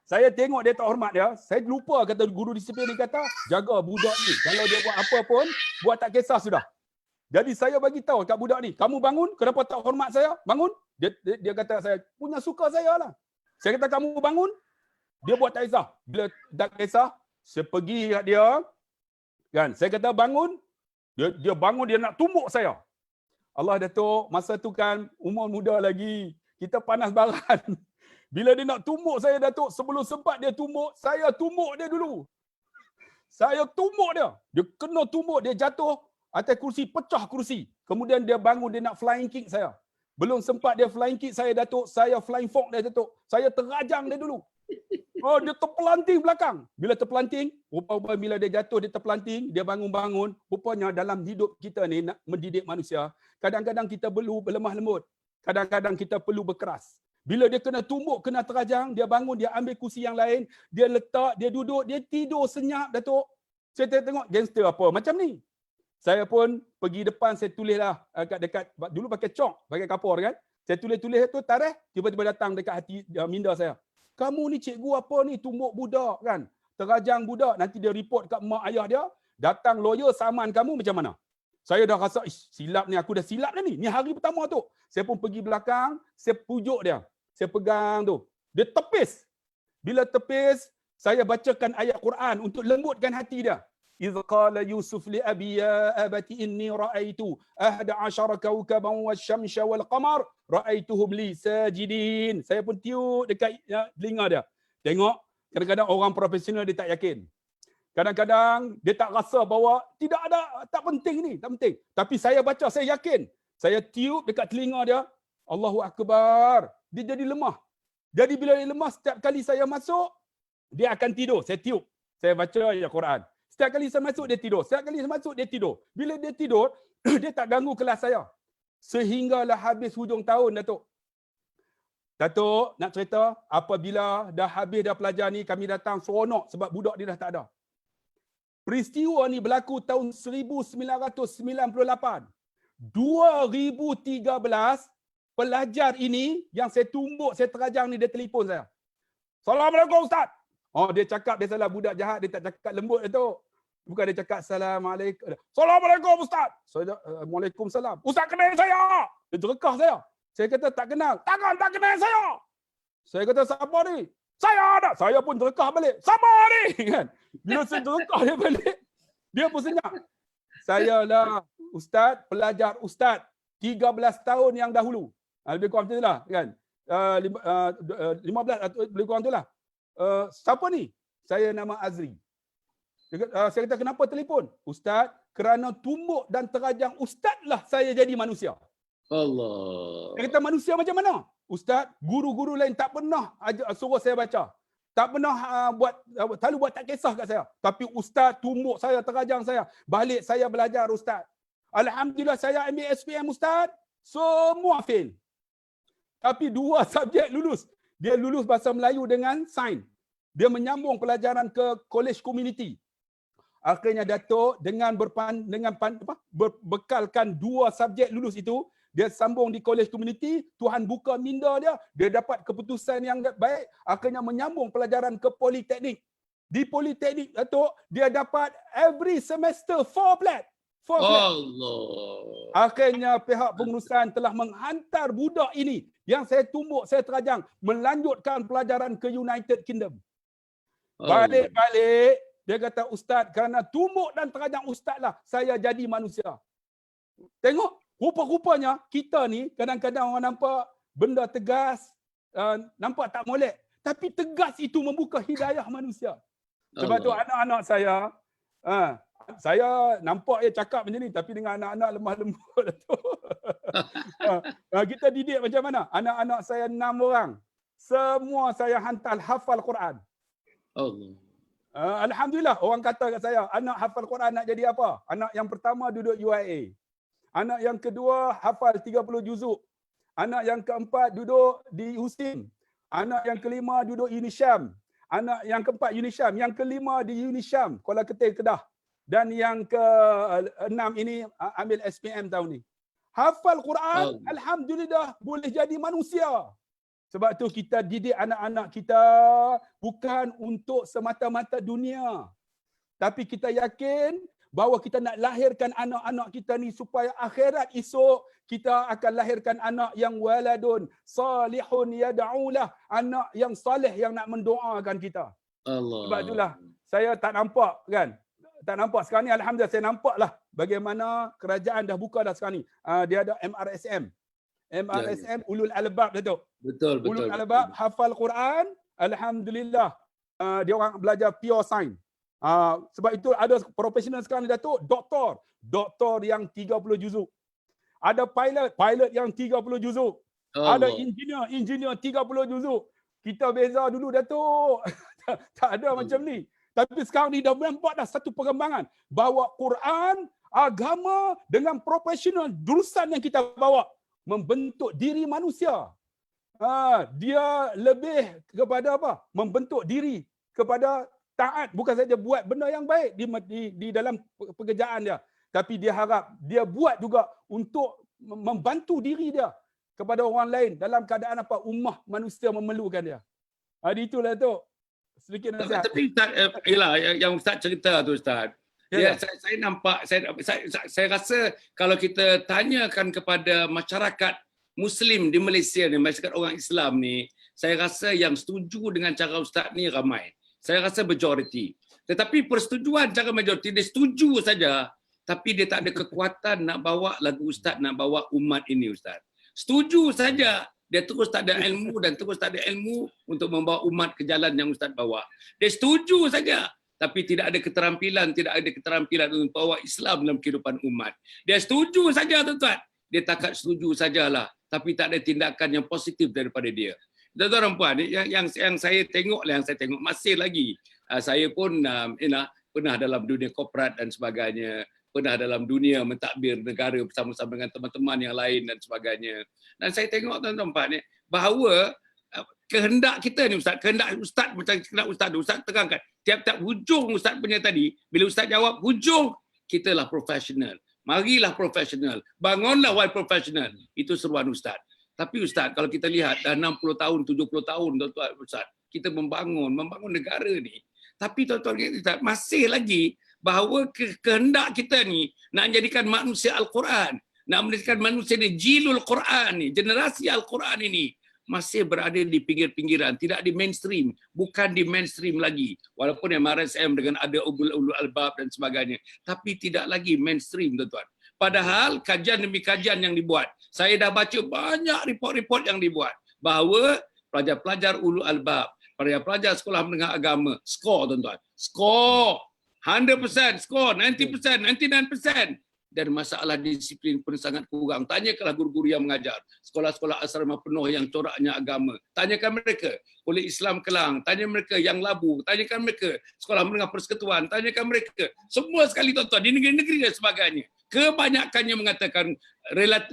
Saya tengok dia tak hormat dia. Saya lupa kata guru disiplin ni kata. Jaga budak ni. Kalau dia buat apa pun. Buat tak kisah sudah. Jadi saya bagi tahu kat budak ni. Kamu bangun. Kenapa tak hormat saya? Bangun. Dia kata saya. Punya suka saya lah. Saya kata kamu bangun. Dia buat tak kisah. Bila tak kisah. Saya pergi kat dia. Kan? Saya kata bangun. Dia bangun. Dia nak tumbuk saya. Allah Datuk, masa tu kan umur muda lagi. Kita panas baran. Bila dia nak tumbuk saya Datuk, sebelum sempat dia tumbuk, saya tumbuk dia dulu. Saya tumbuk dia. Dia kena tumbuk, dia jatuh atas kursi, pecah kursi. Kemudian dia bangun, dia nak flying kick saya. Belum sempat dia flying kick saya Datuk, saya flying fork dia Datuk. Saya terajang dia dulu. Dia terpelanting belakang. Bila terpelanting, rupanya bila dia jatuh, dia terpelanting, dia bangun-bangun. Rupanya dalam hidup kita ni nak mendidik manusia, kadang-kadang kita perlu berlemah lembut. Kadang-kadang kita perlu berkeras. Bila dia kena tumbuk, kena terajang, dia bangun, dia ambil kursi yang lain, dia letak, dia duduk, dia tidur senyap Datuk. Saya tengok gangster apa macam ni. Saya pun pergi depan, saya tulislah dekat dulu pakai chalk, pakai kapur kan. Saya tulis tu tarikh, tiba-tiba datang dekat hati minda saya. Kamu ni cikgu apa ni, tumbuk budak kan? Terajang budak, nanti dia report kat mak ayah dia, datang lawyer saman kamu macam mana? Saya dah rasa, silap ni, aku dah silap dah ni. Ni hari pertama tu. Saya pun pergi belakang, saya pujuk dia. Saya pegang tu. Dia tepis. Bila tepis, saya bacakan ayat Quran untuk lembutkan hati dia. إِذْ قَالَ يُوسُفْ لِأَبِي يَا أَبَتِ إِنِّي رَأَيْتُ 11 كَوْكَبًا وَالشَّمْسَ وَالْقَمَرَ رَأَيْتُهُمْ لِي سَاجِدِينَ. Saya pun tiup dekat telinga dia. Tengok, kadang-kadang orang profesional dia tak yakin. Kadang-kadang dia tak rasa bahawa tidak ada, tak penting ni, tak penting. Tapi saya baca, saya yakin. Saya tiup dekat telinga dia, Allahu Akbar. Dia jadi lemah. Jadi bila dia lemah, setiap kali saya masuk, dia akan tidur. Saya tiup. Saya baca ayat Quran. Setiap kali saya masuk, dia tidur. Setiap kali saya masuk, dia tidur. Bila dia tidur, dia tak ganggu kelas saya. Sehinggalah habis hujung tahun, Datuk. Datuk, nak cerita, apabila dah habis dah pelajar ni, kami datang seronok sebab budak dia dah tak ada. Peristiwa ni berlaku tahun 1998. 2013, pelajar ini yang saya tumbuk, saya terajang ni, dia telefon saya. Assalamualaikum Ustaz. Dia cakap, biasalah budak jahat, dia tak cakap lembut Datuk. Bukan dia cakap Assalamualaikum. Assalamualaikum Ustaz. Waalaikumsalam. Ustaz kenal saya. Dia terekah saya. Saya kata tak kenal. Takkan tak kenal saya. Saya kata siapa ni? Saya ada. Saya pun terekah balik. Siapa ni? Kan? Bila saya terekah dia balik, dia pun senyap. Saya lah Ustaz, pelajar Ustaz 13 tahun yang dahulu. Lebih kurang macam itulah kan. 15 lebih kurang itulah. Siapa ni? Saya nama Azri. Saya kata kenapa telefon? Ustaz, kerana tumbuk dan terajang Ustaz lah saya jadi manusia. Allah. Saya kata manusia macam mana? Ustaz, guru-guru lain tak pernah suruh saya baca. Tak pernah selalu buat tak kisah kat saya. Tapi Ustaz tumbuk saya, terajang saya. Balik saya belajar Ustaz. Alhamdulillah saya ambil SPM Ustaz. Semua fail. Tapi 2 subjek lulus. Dia lulus bahasa Melayu dengan sains. Dia menyambung pelajaran ke college community. Akhirnya Datuk dengan berbekalkan 2 subjek lulus itu, dia sambung di college community, Tuhan buka minda dia, dia dapat keputusan yang baik, akhirnya menyambung pelajaran ke politeknik. Di politeknik Datuk, dia dapat every semester 4 flat. 4 flat. Allah. Akhirnya pihak pengurusan telah menghantar budak ini yang saya tumbuk, saya terajang melanjutkan pelajaran ke United Kingdom. Balik-balik dia kata, Ustaz, kerana tumbuk dan terajang Ustaz lah saya jadi manusia. Tengok, rupa-rupanya kita ni kadang-kadang orang nampak benda tegas, nampak tak molek. Tapi tegas itu membuka hidayah manusia. Sebab tu anak-anak saya nampak dia cakap macam ni, tapi dengan anak-anak lemah lembut tu. Kita didik macam mana? Anak-anak saya 6 orang. Semua saya hantar hafal Quran. Allah. Alhamdulillah, orang kata kat saya, anak hafal Quran nak jadi apa? Anak yang pertama duduk UIA. Anak yang kedua hafal 30 juzuk. Anak yang keempat duduk di USIM. Anak yang kelima duduk Unisham. Anak yang keempat Unisham. Yang kelima di Unisham, Kuala Ketil, Kedah. Dan yang ke-6 ini ambil SPM tahun ni. Hafal Quran, alhamdulillah boleh jadi manusia. Sebab tu kita didik anak-anak kita bukan untuk semata-mata dunia. Tapi kita yakin bahawa kita nak lahirkan anak-anak kita ni supaya akhirat esok kita akan lahirkan anak yang waladun salihun yad'ulah, anak yang saleh yang nak mendoakan kita. Allah. Sebab itulah saya tak nampak kan. Tak nampak sekarang ni, alhamdulillah saya nampak lah bagaimana kerajaan dah buka dah sekarang ni. Dia ada MRSM. MRSM Ulul Albab dah tu. Betul. Ulul Albab hafal Quran, alhamdulillah. Dia orang belajar pure science. Sebab itu ada profesional sekarang ni Datuk, doktor yang 30 juzuk. Ada pilot yang 30 juzuk. Ada engineer 30 juzuk. Kita beza dulu Datuk. Tak ada macam ni. Tapi sekarang ni dah nampak dah satu perkembangan bahawa Quran, agama dengan profesional jurusan yang kita bawa membentuk diri manusia. Dia lebih kepada apa? Membentuk diri kepada taat, bukan saja buat benda yang baik di dalam pekerjaan dia, tapi dia harap dia buat juga untuk membantu diri dia kepada orang lain dalam keadaan apa? Ummah manusia memerlukan dia. Itulah tu. Sedikit nasihat. Tapi Ustaz, yang Ustaz cerita tu Ustaz. Ya, saya nampak, saya rasa kalau kita tanyakan kepada masyarakat Muslim di Malaysia ni, masyarakat orang Islam ni, saya rasa yang setuju dengan cara Ustaz ni ramai. Saya rasa majoriti. Tetapi persetujuan cara majoriti, dia setuju saja, tapi dia tak ada kekuatan nak bawa lagu Ustaz, nak bawa umat ini Ustaz. Setuju saja, dia terus tak ada ilmu dan terus tak ada ilmu untuk membawa umat ke jalan yang Ustaz bawa. Dia setuju saja, tapi tidak ada keterampilan untuk bawa Islam dalam kehidupan umat. Dia setuju saja tuan-tuan. Dia takat setuju sajalah, tapi tak ada tindakan yang positif daripada dia. Tuan-tuan dan puan, yang saya tengok masih lagi. Saya pun pernah dalam dunia korporat dan sebagainya, pernah dalam dunia mentadbir negara bersama-sama dengan teman-teman yang lain dan sebagainya. Dan saya tengok tuan-tuan bahawa kehendak kita ni Ustaz, kehendak Ustaz macam kehendak Ustaz terangkan. Tiap-tiap hujung Ustaz punya tadi, bila Ustaz jawab hujung, kita lah profesional. Marilah profesional. Bangunlah while profesional. Itu seruan Ustaz. Tapi Ustaz, kalau kita lihat dah 60 tahun, 70 tahun tuan-tuan Ustaz, kita membangun negara ni. Tapi tuan-tuan Ustaz, masih lagi bahawa kehendak kita ni nak jadikan manusia Al-Quran, nak menjadikan manusia ni jilul Quran ni, generasi Al-Quran ini masih berada di pinggir-pinggiran, tidak di mainstream, bukan di mainstream lagi. Walaupun MRSM dengan ada ulul albab dan sebagainya, tapi tidak lagi mainstream tuan-tuan. Padahal kajian demi kajian yang dibuat, saya dah baca banyak report-report yang dibuat bahawa pelajar-pelajar ulul albab, pelajar-pelajar sekolah menengah agama, skor tuan-tuan, skor 100%, skor 90%, 99%. Dan masalah disiplin pun sangat kurang. Tanyakanlah guru-guru yang mengajar. Sekolah-sekolah asrama penuh yang coraknya agama. Tanyakan mereka. Oleh Islam Kelang. Tanya mereka yang Labu. Tanyakan mereka. Sekolah menengah persekutuan. Tanyakan mereka. Semua sekali tuan-tuan. Di negeri-negeri dan sebagainya. Kebanyakannya mengatakan,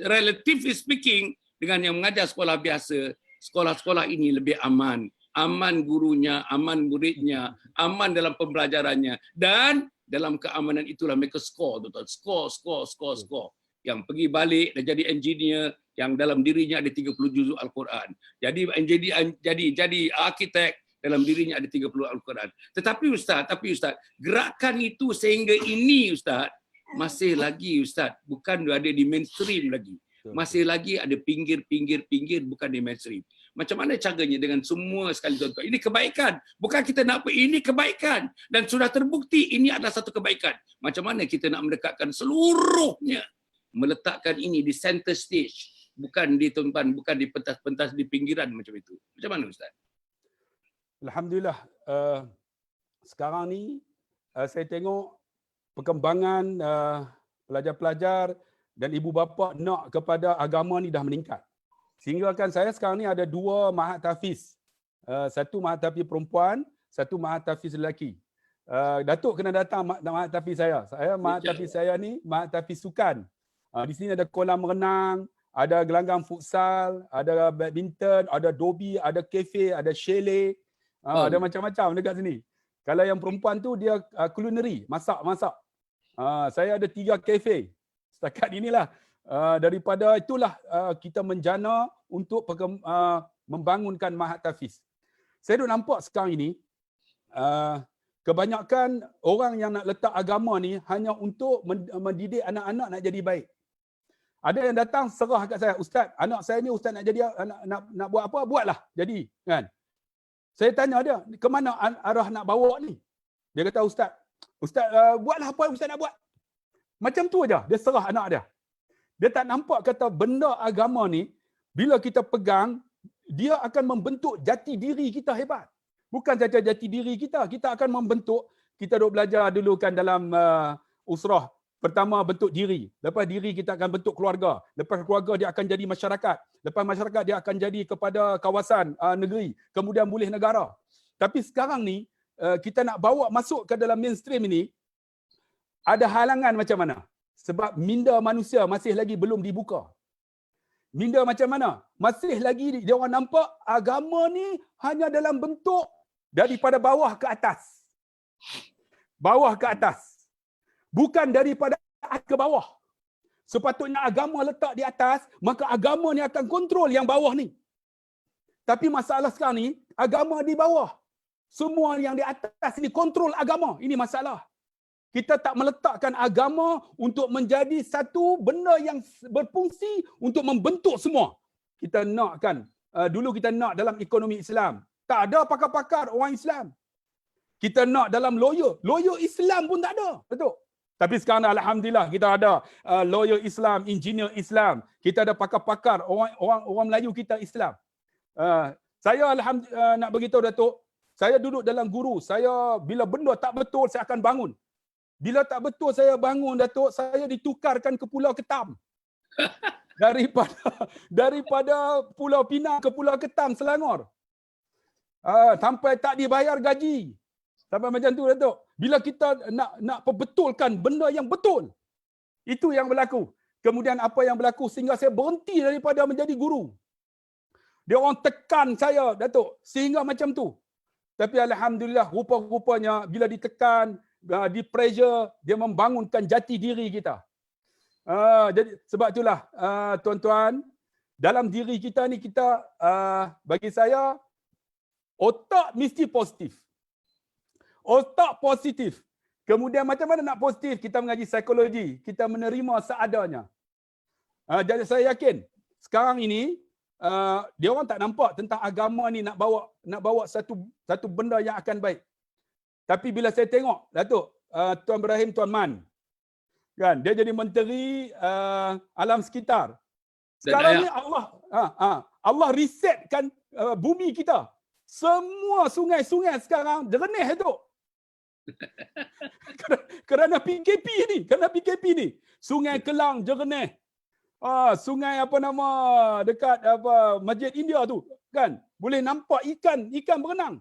relatively speaking, dengan yang mengajar sekolah biasa, sekolah-sekolah ini lebih aman. Aman gurunya, aman muridnya, aman dalam pembelajarannya. Dan dalam keamanan itulah mereka skor, tuan-tuan. Skor. Yang pergi balik dan jadi engineer yang dalam dirinya ada 30 juzuk Al-Quran. Jadi arkitek dalam dirinya ada 30 Al-Quran. Tetapi Ustaz, gerakan itu sehingga ini Ustaz, masih lagi Ustaz, bukan ada di mainstream lagi. Masih lagi ada pinggir, bukan di mainstream. Macam mana caranya dengan semua sekali tuan-tuan? Ini kebaikan. Bukan kita nak apa, ini kebaikan. Dan sudah terbukti ini adalah satu kebaikan. Macam mana kita nak mendekatkan seluruhnya, meletakkan ini di center stage. Bukan di tuan-tuan, bukan di pentas-pentas di pinggiran macam itu. Macam mana Ustaz? Alhamdulillah, sekarang ni saya tengok perkembangan pelajar-pelajar dan ibu bapa nak kepada agama ni dah meningkat. Sehingga kan saya sekarang ni ada 2 mahat tahfiz. Satu mahat tahfiz perempuan, satu mahat tahfiz lelaki. Datuk kena datang mahat tahfiz saya. Mahat tahfiz saya ni mahat tahfiz sukan. Di sini ada kolam renang, ada gelanggang futsal, ada badminton, ada dobi, ada kafe, ada chalet. Ada macam-macam dekat sini. Kalau yang perempuan tu dia culinary, masak. Saya ada 3 kafe. Setakat inilah. Daripada itulah kita menjana untuk membangunkan mahat tahfiz. Saya duk nampak sekarang ini, kebanyakan orang yang nak letak agama ni hanya untuk mendidik anak-anak nak jadi baik. Ada yang datang serah kat saya, Ustaz, anak saya ni Ustaz nak jadi nak buat apa, buatlah jadi, kan. Saya tanya dia, ke mana arah nak bawa ni? Dia kata, Ustaz, buatlah apa yang Ustaz nak buat. Macam tu aja, dia serah anak dia. Dia tak nampak kata benda agama ni, bila kita pegang, dia akan membentuk jati diri kita hebat. Bukan saja jati diri kita akan membentuk, kita duk belajar dulu kan dalam usrah. Pertama bentuk diri, lepas diri kita akan bentuk keluarga, lepas keluarga dia akan jadi masyarakat, lepas masyarakat dia akan jadi kepada kawasan, negeri, kemudian boleh negara. Tapi sekarang ni, kita nak bawa masuk ke dalam mainstream ini, ada halangan macam mana? Sebab minda manusia masih lagi belum dibuka. Minda macam mana? Masih lagi dia orang nampak agama ni hanya dalam bentuk daripada bawah ke atas. Bawah ke atas. Bukan daripada atas ke bawah. Sepatutnya agama letak di atas, maka agama ni akan kontrol yang bawah ni. Tapi masalah sekarang ni, agama di bawah. Semua yang di atas ni kontrol agama. Ini masalah. Kita tak meletakkan agama untuk menjadi satu benda yang berfungsi untuk membentuk semua. Kita nakkan, dulu kita nak dalam ekonomi Islam. Tak ada pakar-pakar orang Islam. Kita nak dalam lawyer. Lawyer Islam pun tak ada. Betul? Tapi sekarang Alhamdulillah kita ada lawyer Islam, engineer Islam. Kita ada pakar-pakar, orang Melayu kita Islam. Saya Alhamdulillah nak beritahu Datuk, saya duduk dalam guru. Saya bila benda tak betul, saya akan bangun. Bila tak betul saya bangun Datuk, saya ditukarkan ke Pulau Ketam. Daripada Pulau Pinang ke Pulau Ketam, Selangor. Sampai tak dibayar gaji. Sampai macam tu Datuk. Bila kita nak perbetulkan benda yang betul, itu yang berlaku. Kemudian apa yang berlaku sehingga saya berhenti daripada menjadi guru. Dia orang tekan saya Datuk, sehingga macam tu. Tapi Alhamdulillah, rupa-rupanya bila ditekan, di pressure, dia membangunkan jati diri kita. Jadi sebab itulah tuan-tuan, dalam diri kita ni kita bagi saya otak mesti positif. Otak positif. Kemudian macam mana nak positif? Kita mengaji psikologi, kita menerima seadanya. Jadi saya yakin sekarang ini dia orang tak nampak tentang agama ni nak bawa satu benda yang akan baik. Tapi bila saya tengok, Datuk, Tuan Ibrahim, Tuan Man, kan, dia jadi menteri alam sekitar. Sekarang ni Allah resetkan bumi kita. Semua sungai-sungai sekarang jernih, Datuk. Kerana PKP ni. Sungai Kelang jernih. Sungai apa nama dekat Masjid India tu, kan, boleh nampak ikan berenang.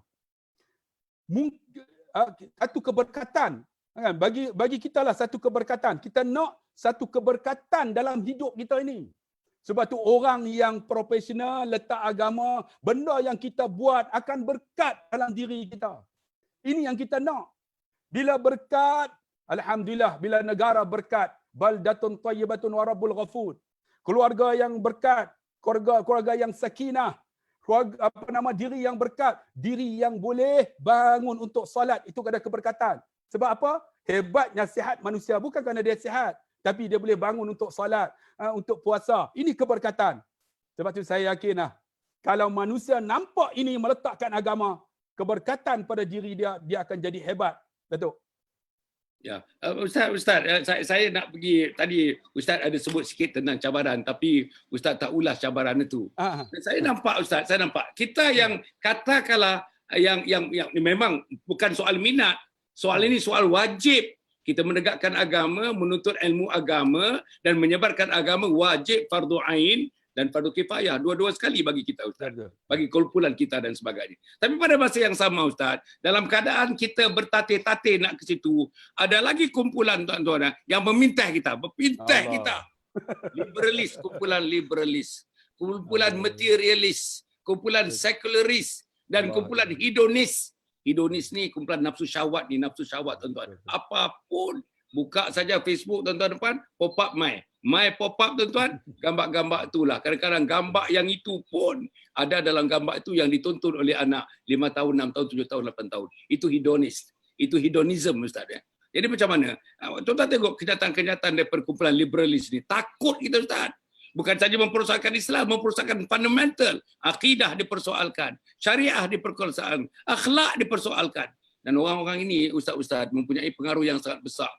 Satu keberkatan, kan? Bagi kita lah satu keberkatan. Kita nak satu keberkatan dalam hidup kita ini. Sebab tu orang yang profesional letak agama, benda yang kita buat akan berkat dalam diri kita. Ini yang kita nak. Bila berkat, Alhamdulillah, bila negara berkat, baldatun tayyibatun wa rabbul ghafur. Keluarga yang berkat, keluarga yang sakinah, diri yang berkat, diri yang boleh bangun untuk solat, itu ada keberkatan. Sebab apa? Hebat nasihat manusia bukan kerana dia sihat, tapi dia boleh bangun untuk solat, untuk puasa. Ini keberkatan. Sebab tu saya yakin kalau manusia nampak ini meletakkan agama, keberkatan pada diri dia, dia akan jadi hebat. Datuk. Ya, Ustaz, saya nak pergi tadi Ustaz ada sebut sikit tentang cabaran, tapi Ustaz tak ulas cabaran itu. Saya nampak Ustaz, kita yang katakanlah yang memang bukan soal minat, soal ini soal wajib. Kita menegakkan agama, menuntut ilmu agama dan menyebarkan agama wajib, fardu ain dan fardu kifayah, dua-dua sekali bagi kita Ustaz, bagi kumpulan kita dan sebagainya. Tapi pada masa yang sama Ustaz, dalam keadaan kita bertatih-tatih nak ke situ, ada lagi kumpulan tuan-tuan yang meminta kita, liberalis, kumpulan materialis, kumpulan sekularis dan kumpulan hedonis. Hedonis ni kumpulan nafsu syahwat tuan-tuan. Apapun, buka saja Facebook tuan-tuan depan, pop up My pop-up tuan-tuan, gambar-gambar itulah. Kadang-kadang gambar yang itu pun ada dalam gambar itu yang ditonton oleh anak 5 tahun, 6 tahun, 7 tahun, 8 tahun. Itu hedonis. Itu hedonism Ustaz. Jadi macam mana? Tuan-tuan tengok kenyataan-kenyataan dari perkumpulan liberalis ni. Takut kita Ustaz. Bukan saja mempersoalkan Islam, mempersoalkan fundamental. Akidah dipersoalkan. Syariah dipersoalkan. Akhlak dipersoalkan. Dan orang-orang ini, ustaz-ustaz, mempunyai pengaruh yang sangat besar.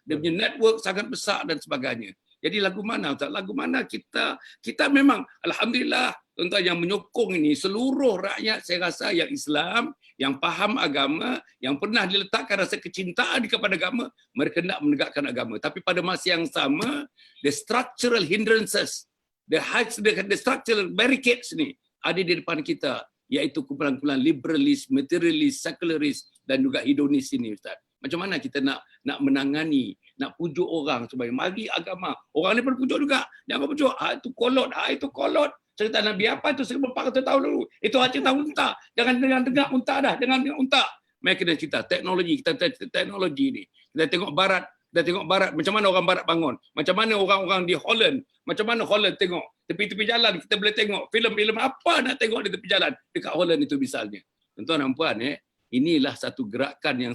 Dia punya network sangat besar dan sebagainya. Jadi lagu mana Ustaz? Lagu mana kita memang alhamdulillah tuan-tuan yang menyokong ini seluruh rakyat saya rasa yang Islam, yang faham agama, yang pernah diletakkan rasa kecintaan kepada agama, mereka nak menegakkan agama. Tapi pada masa yang sama, the structural hindrances, the structural barricades ni ada di depan kita, iaitu kumpulan-kumpulan liberalis, materialis, sekularis dan juga hedonis ini Ustaz. Macam mana kita nak menangani, nak pujuk orang supaya mari agama. Orang ni pun pujuk juga. Jangan pujuk, itu kolot. Cerita Nabi apa itu 1400 tahun dulu. Itu cerita unta. Jangan dengar unta dah, jangan dengar unta. Mereka kena cerita teknologi, teknologi ni. Kita tengok barat, macam mana orang barat bangun. Macam mana orang-orang di Holland, macam mana Holland tengok. Tepi-tepi jalan kita boleh tengok filem-filem apa nak tengok di tepi jalan dekat Holland itu misalnya. Tuan-tuan dan puan, inilah satu gerakan yang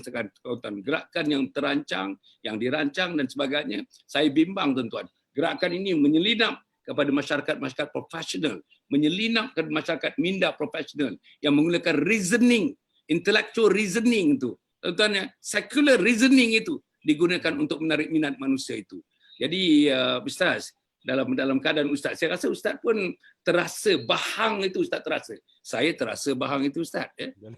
gerakan yang terancang, yang dirancang dan sebagainya. Saya bimbang tuan-tuan. Gerakan ini menyelinap kepada masyarakat profesional, menyelinap kepada masyarakat minda profesional yang menggunakan reasoning, intellectual reasoning itu. Tuan-tuan, secular reasoning itu digunakan untuk menarik minat manusia itu. Jadi Ustaz, dalam keadaan Ustaz, saya rasa Ustaz pun terasa bahang itu Ustaz terasa. Saya terasa bahang itu Ustaz.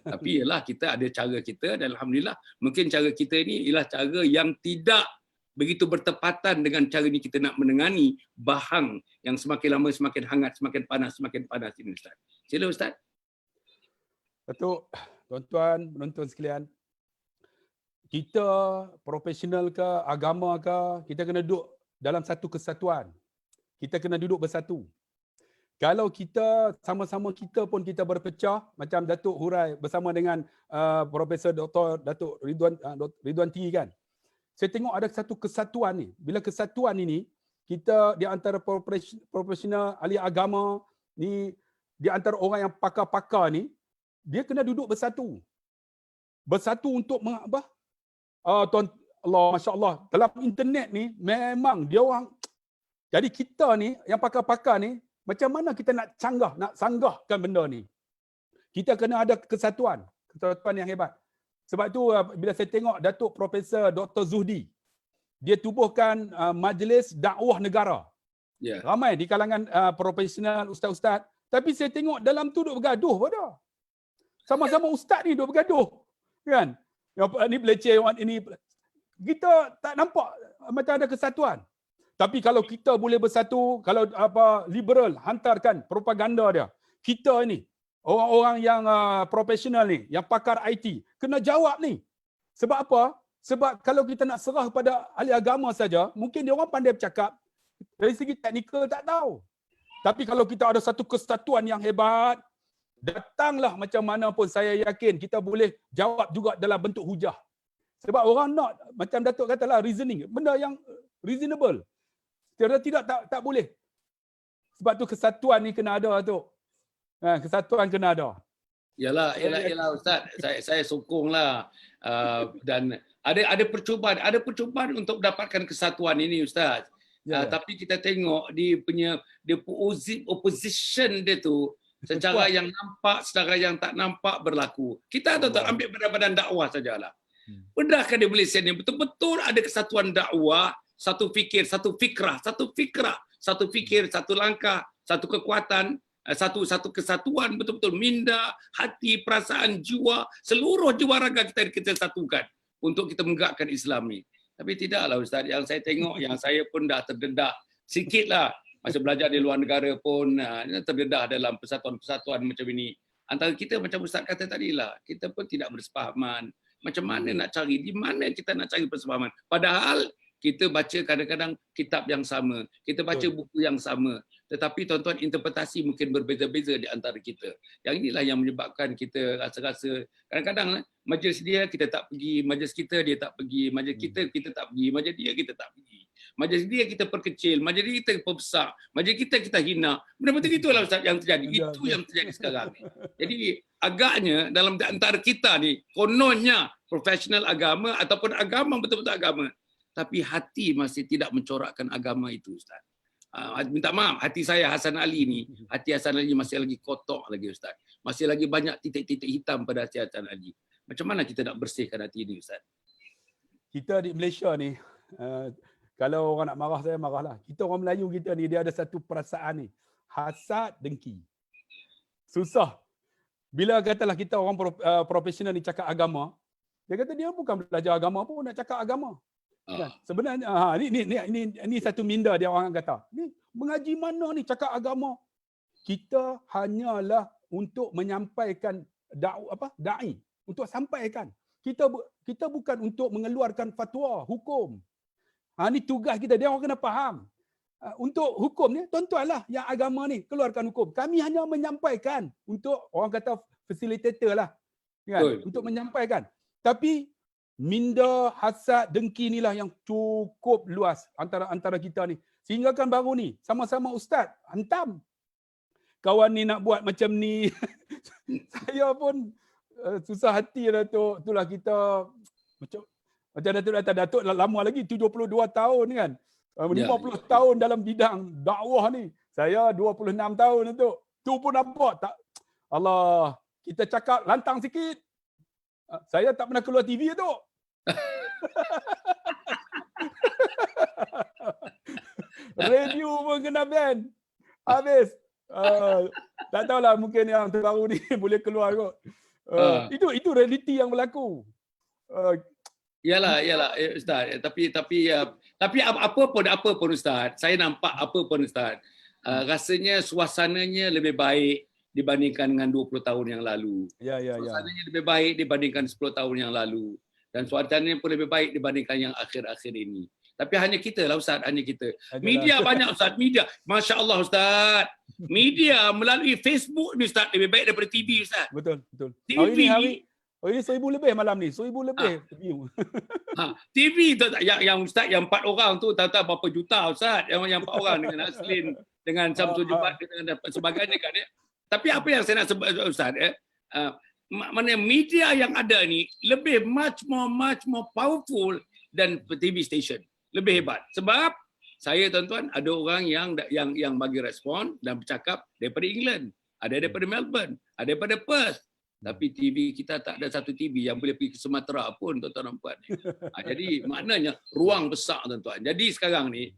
Tapi ialah kita ada cara kita dan alhamdulillah mungkin cara kita ini ialah cara yang tidak begitu bertepatan dengan cara ini kita nak menengani bahang yang semakin lama semakin hangat, semakin panas ini Ustaz. Sila Ustaz. Datuk, tuan-tuan, penonton sekalian, kita profesional ke, agama ke, kita kena duduk dalam satu kesatuan. Kita kena duduk bersatu. Kalau kita sama-sama kita pun kita berpecah, macam Datuk hurai bersama dengan Profesor Dr. Datuk Ridwan T kan. Saya tengok ada satu kesatuan ni. Bila kesatuan ini, kita di antara profesional ahli agama ni, di antara orang yang pakar-pakar ni, dia kena duduk bersatu. Bersatu untuk tuan Allah, masya-Allah, dalam internet ni memang dia orang. Jadi kita ni yang pakar-pakar ni, macam mana kita nak sanggahkan benda ni? Kita kena ada kesatuan yang hebat. Sebab itu bila saya tengok Datuk Profesor Dr. Zuhdi, dia tubuhkan majlis dakwah negara. Yeah. Ramai di kalangan profesional ustaz-ustaz, tapi saya tengok dalam tu duk bergaduh pada. Sama-sama ustaz ni duk bergaduh. Kan? Yang ni beleceh, ini kita tak nampak macam ada kesatuan. Tapi kalau kita boleh bersatu, kalau liberal hantarkan propaganda dia, kita ni orang-orang yang profesional ni, yang pakar IT, kena jawab ni. Sebab apa? Sebab kalau kita nak serah pada ahli agama saja, mungkin dia orang pandai bercakap, dari segi teknikal tak tahu. Tapi kalau kita ada satu kesatuan yang hebat, datanglah macam mana pun saya yakin kita boleh jawab juga dalam bentuk hujah. Sebab orang nak, macam Datuk katalah, reasoning, benda yang reasonable. Tidak tak boleh. Sebab tu kesatuan ni kena ada tu. Kesatuan kena ada. Yalah Ustaz, saya sokonglah dan ada percubaan untuk dapatkan kesatuan ini Ustaz. Tapi kita tengok dia punya opposition dia tu secara yang nampak, secara yang tak nampak berlaku. Kita tuan-tuan ambil badan dakwah sajalah. Pernahkah di Malaysia ni betul-betul ada kesatuan dakwah, satu fikir, satu fikrah, satu fikir, satu langkah, satu kekuatan, satu kesatuan, betul-betul minda, hati, perasaan, jiwa, seluruh jiwa raga kita satukan untuk kita menegakkan Islam ni. Tapi tidaklah Ustaz, yang saya tengok, yang saya pun dah terdedah sikitlah masa belajar di luar negara pun terdedah dalam persatuan-persatuan macam ini. Antara kita macam Ustaz kata tadilah, kita pun tidak bersefahaman. Macam mana nak cari, di mana kita nak cari persefahaman? Padahal kita baca kadang-kadang kitab yang sama, kita baca buku yang sama, tetapi tuan-tuan interpretasi mungkin berbeza-beza di antara kita. Yang inilah yang menyebabkan kita rasa-rasa kadang-kadang majlis dia kita tak pergi, majlis kita dia tak pergi, majlis kita tak pergi, majlis dia kita tak pergi. Majlis dia kita perkecil, majlis dia kita perbesar, majlis kita hina. Benda-benda itulah Ustaz yang terjadi. Itu yang terjadi sekarang ni. Jadi agaknya dalam antara kita ni kononnya profesional agama ataupun agama betul-betul agama, tapi hati masih tidak mencorakkan agama itu Ustaz. Minta maaf, hati saya Hasan Ali ni, hati Hasan Ali masih lagi kotor lagi Ustaz. Masih lagi banyak titik-titik hitam pada hati Hasan Ali. Macam mana kita nak bersihkan hati ini Ustaz? Kita di Malaysia ni, kalau orang nak marah saya marahlah. Kita orang Melayu kita ni dia ada satu perasaan ni, hasad dengki. Susah. Bila katalah kita orang profesional ni cakap agama, dia kata dia bukan belajar agama pun nak cakap agama. Kan? Sebenarnya ini satu minda dia orang kata. Ni mengaji mana ni cakap agama? Kita hanyalah untuk menyampaikan dai, untuk sampaikan. Kita bukan untuk mengeluarkan fatwa hukum. Ni tugas kita, dia orang kena faham. Untuk hukum ni tuan-tuanlah yang agama ni keluarkan hukum. Kami hanya menyampaikan untuk orang kata facilitator lah. Kan? Untuk menyampaikan. Tapi minda, hasad, dengki inilah yang cukup luas antara kita ni. Sehingga kan baru ni, sama-sama ustaz, hantam. Kawan ni nak buat macam ni. Saya pun susah hati lah tu. Itulah kita, macam Datuk lama lagi, 72 tahun kan. 50 tahun dalam bidang dakwah ni. Saya 26 tahun tu. Tu pun nampak tak? Allah, kita cakap lantang sikit. Saya tak pernah keluar TV tu. Radio pun kena ban. Habis. Tak tahulah mungkin yang terbaru ni boleh keluar kot. Itu realiti yang berlaku. Yalah Ustaz. Tapi apa pun Ustaz, saya nampak apa pun Ustaz. Rasanya suasananya lebih baik dibandingkan dengan 20 tahun yang lalu. Suasananya lebih baik dibandingkan 10 tahun yang lalu. Dan suasananya pun lebih baik dibandingkan yang akhir-akhir ini. Tapi hanya kita lah Ustaz, hanya kita. Media banyak Ustaz, media. Masya Allah Ustaz. Media melalui Facebook ni Ustaz lebih baik daripada TV Ustaz. Betul. TV. Hari ini 1,000 lebih malam ni. 1,000 lebih view. TV tu yang Ustaz yang 4 orang tu tahu berapa juta Ustaz. Yang 4 orang dengan Aslin, dengan Samsul Jubat dengan sebagainya kan ya. Tapi apa yang saya nak sebut Ustaz mana media yang ada ni lebih much more powerful than TV station. Lebih hebat. Sebab saya tuan-tuan ada orang yang bagi respon dan bercakap daripada England, ada daripada Melbourne, ada daripada Perth. Tapi TV kita tak ada satu TV yang boleh pergi ke Sumatera pun tuan-tuan dan puan. Jadi maknanya ruang besar tuan-tuan. Jadi sekarang ni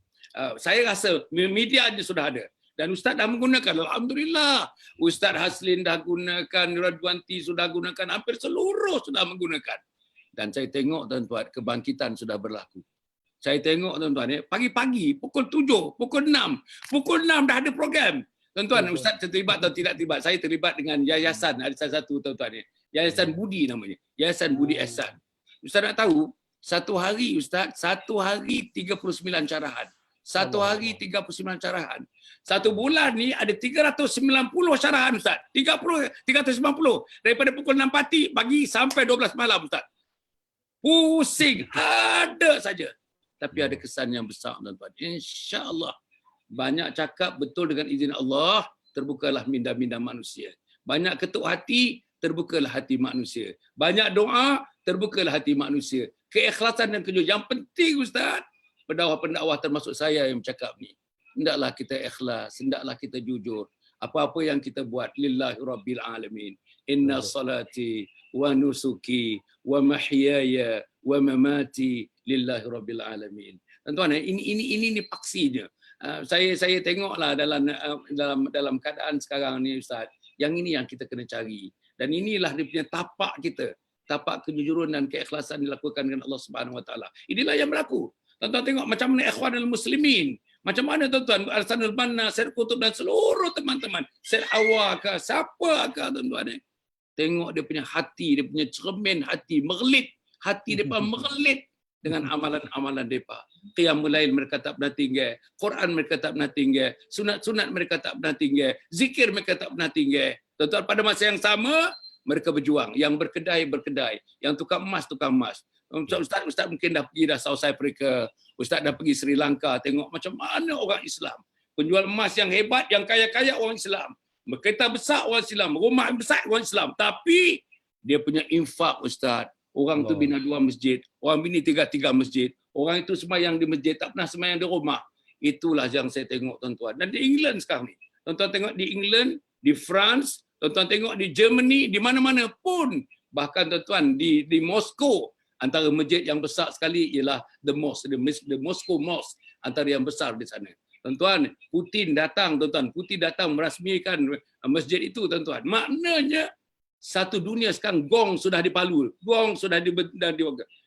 saya rasa media ni sudah ada. Dan Ustaz dah menggunakan, alhamdulillah. Ustaz Haslin dah gunakan, Radwanti sudah gunakan, hampir seluruh sudah menggunakan. Dan saya tengok tuan-tuan kebangkitan sudah berlaku. Saya tengok tuan-tuan pagi-pagi pukul 7, pukul 6. Pukul 6 dah ada program. Tuan-tuan, Ustaz terlibat atau tidak terlibat? Saya terlibat dengan yayasan, ada salah satu tuan-tuan Yayasan Budi namanya. Yayasan Budi Ehsan. Ustaz nak tahu, satu hari Ustaz, 39 carahan. Satu hari 39 carahan. Satu bulan ni ada 390 carahan Ustaz. 390 daripada pukul 6 pagi sampai 12 malam Ustaz. Pusing ada saja. Tapi ada kesan yang besar tuan-tuan. Insya-Allah. Banyak cakap betul dengan izin Allah, terbukalah minda-minda manusia. Banyak ketuk hati, terbukalah hati manusia. Banyak doa, terbukalah hati manusia. Keikhlasan dan kejujuran. Yang penting Ustaz, pendakwah-pendakwah termasuk saya yang bercakap ni. Hendaklah kita ikhlas, hendaklah kita jujur. Apa-apa yang kita buat lillahi rabbil alamin. Inna salati wa nusuki wa mahyaya wa mamati lillahi rabbil alamin. Tuan-tuan, ini paksinya. Saya tengoklah dalam keadaan sekarang ni Ustaz, yang ini yang kita kena cari. Dan inilah dia punya tapak kita. Tapak kejujuran dan keikhlasan dilakukan dengan Allah Subhanahu Wa Taala. Inilah yang berlaku. Tuan-tuan tengok macam mana Ikhwanul Muslimin. Macam mana tuan-tuan, Arsanul Banna, Syed Qutub dan seluruh teman-teman. Syed Hawa ke, siapa ke tuan-tuan. Tengok dia punya hati, dia punya cermin hati, merlit. Hati mereka merlit dengan amalan-amalan mereka. Qiyamul Lail mereka tak pernah tinggal. Quran mereka tak pernah tinggal. Sunat-sunat mereka tak pernah tinggal. Zikir mereka tak pernah tinggal. Tuan-tuan, pada masa yang sama, mereka berjuang. Yang berkedai. Yang tukang emas. Ustaz mungkin dah pergi dah South Africa. Ustaz dah pergi Sri Lanka. Tengok macam mana orang Islam. Penjual emas yang hebat, yang kaya-kaya orang Islam. Kereta besar orang Islam. Rumah besar orang Islam. Tapi dia punya infak Ustaz. Orang tu bina 2 masjid. Orang bini 3 masjid. Orang itu sembahyang di masjid. Tak pernah sembahyang di rumah. Itulah yang saya tengok tuan-tuan. Dan di England sekarang ni. Tuan-tuan tengok di England, di France, tuan-tuan tengok di Germany, di mana-mana pun. Bahkan tuan-tuan di Moskow. Antara masjid yang besar sekali ialah the Moscow Mosque, antara yang besar di sana. Tuan-tuan, Putin datang merasmikan masjid itu tuan-tuan. Maknanya satu dunia sekarang gong sudah dipalu, gong sudah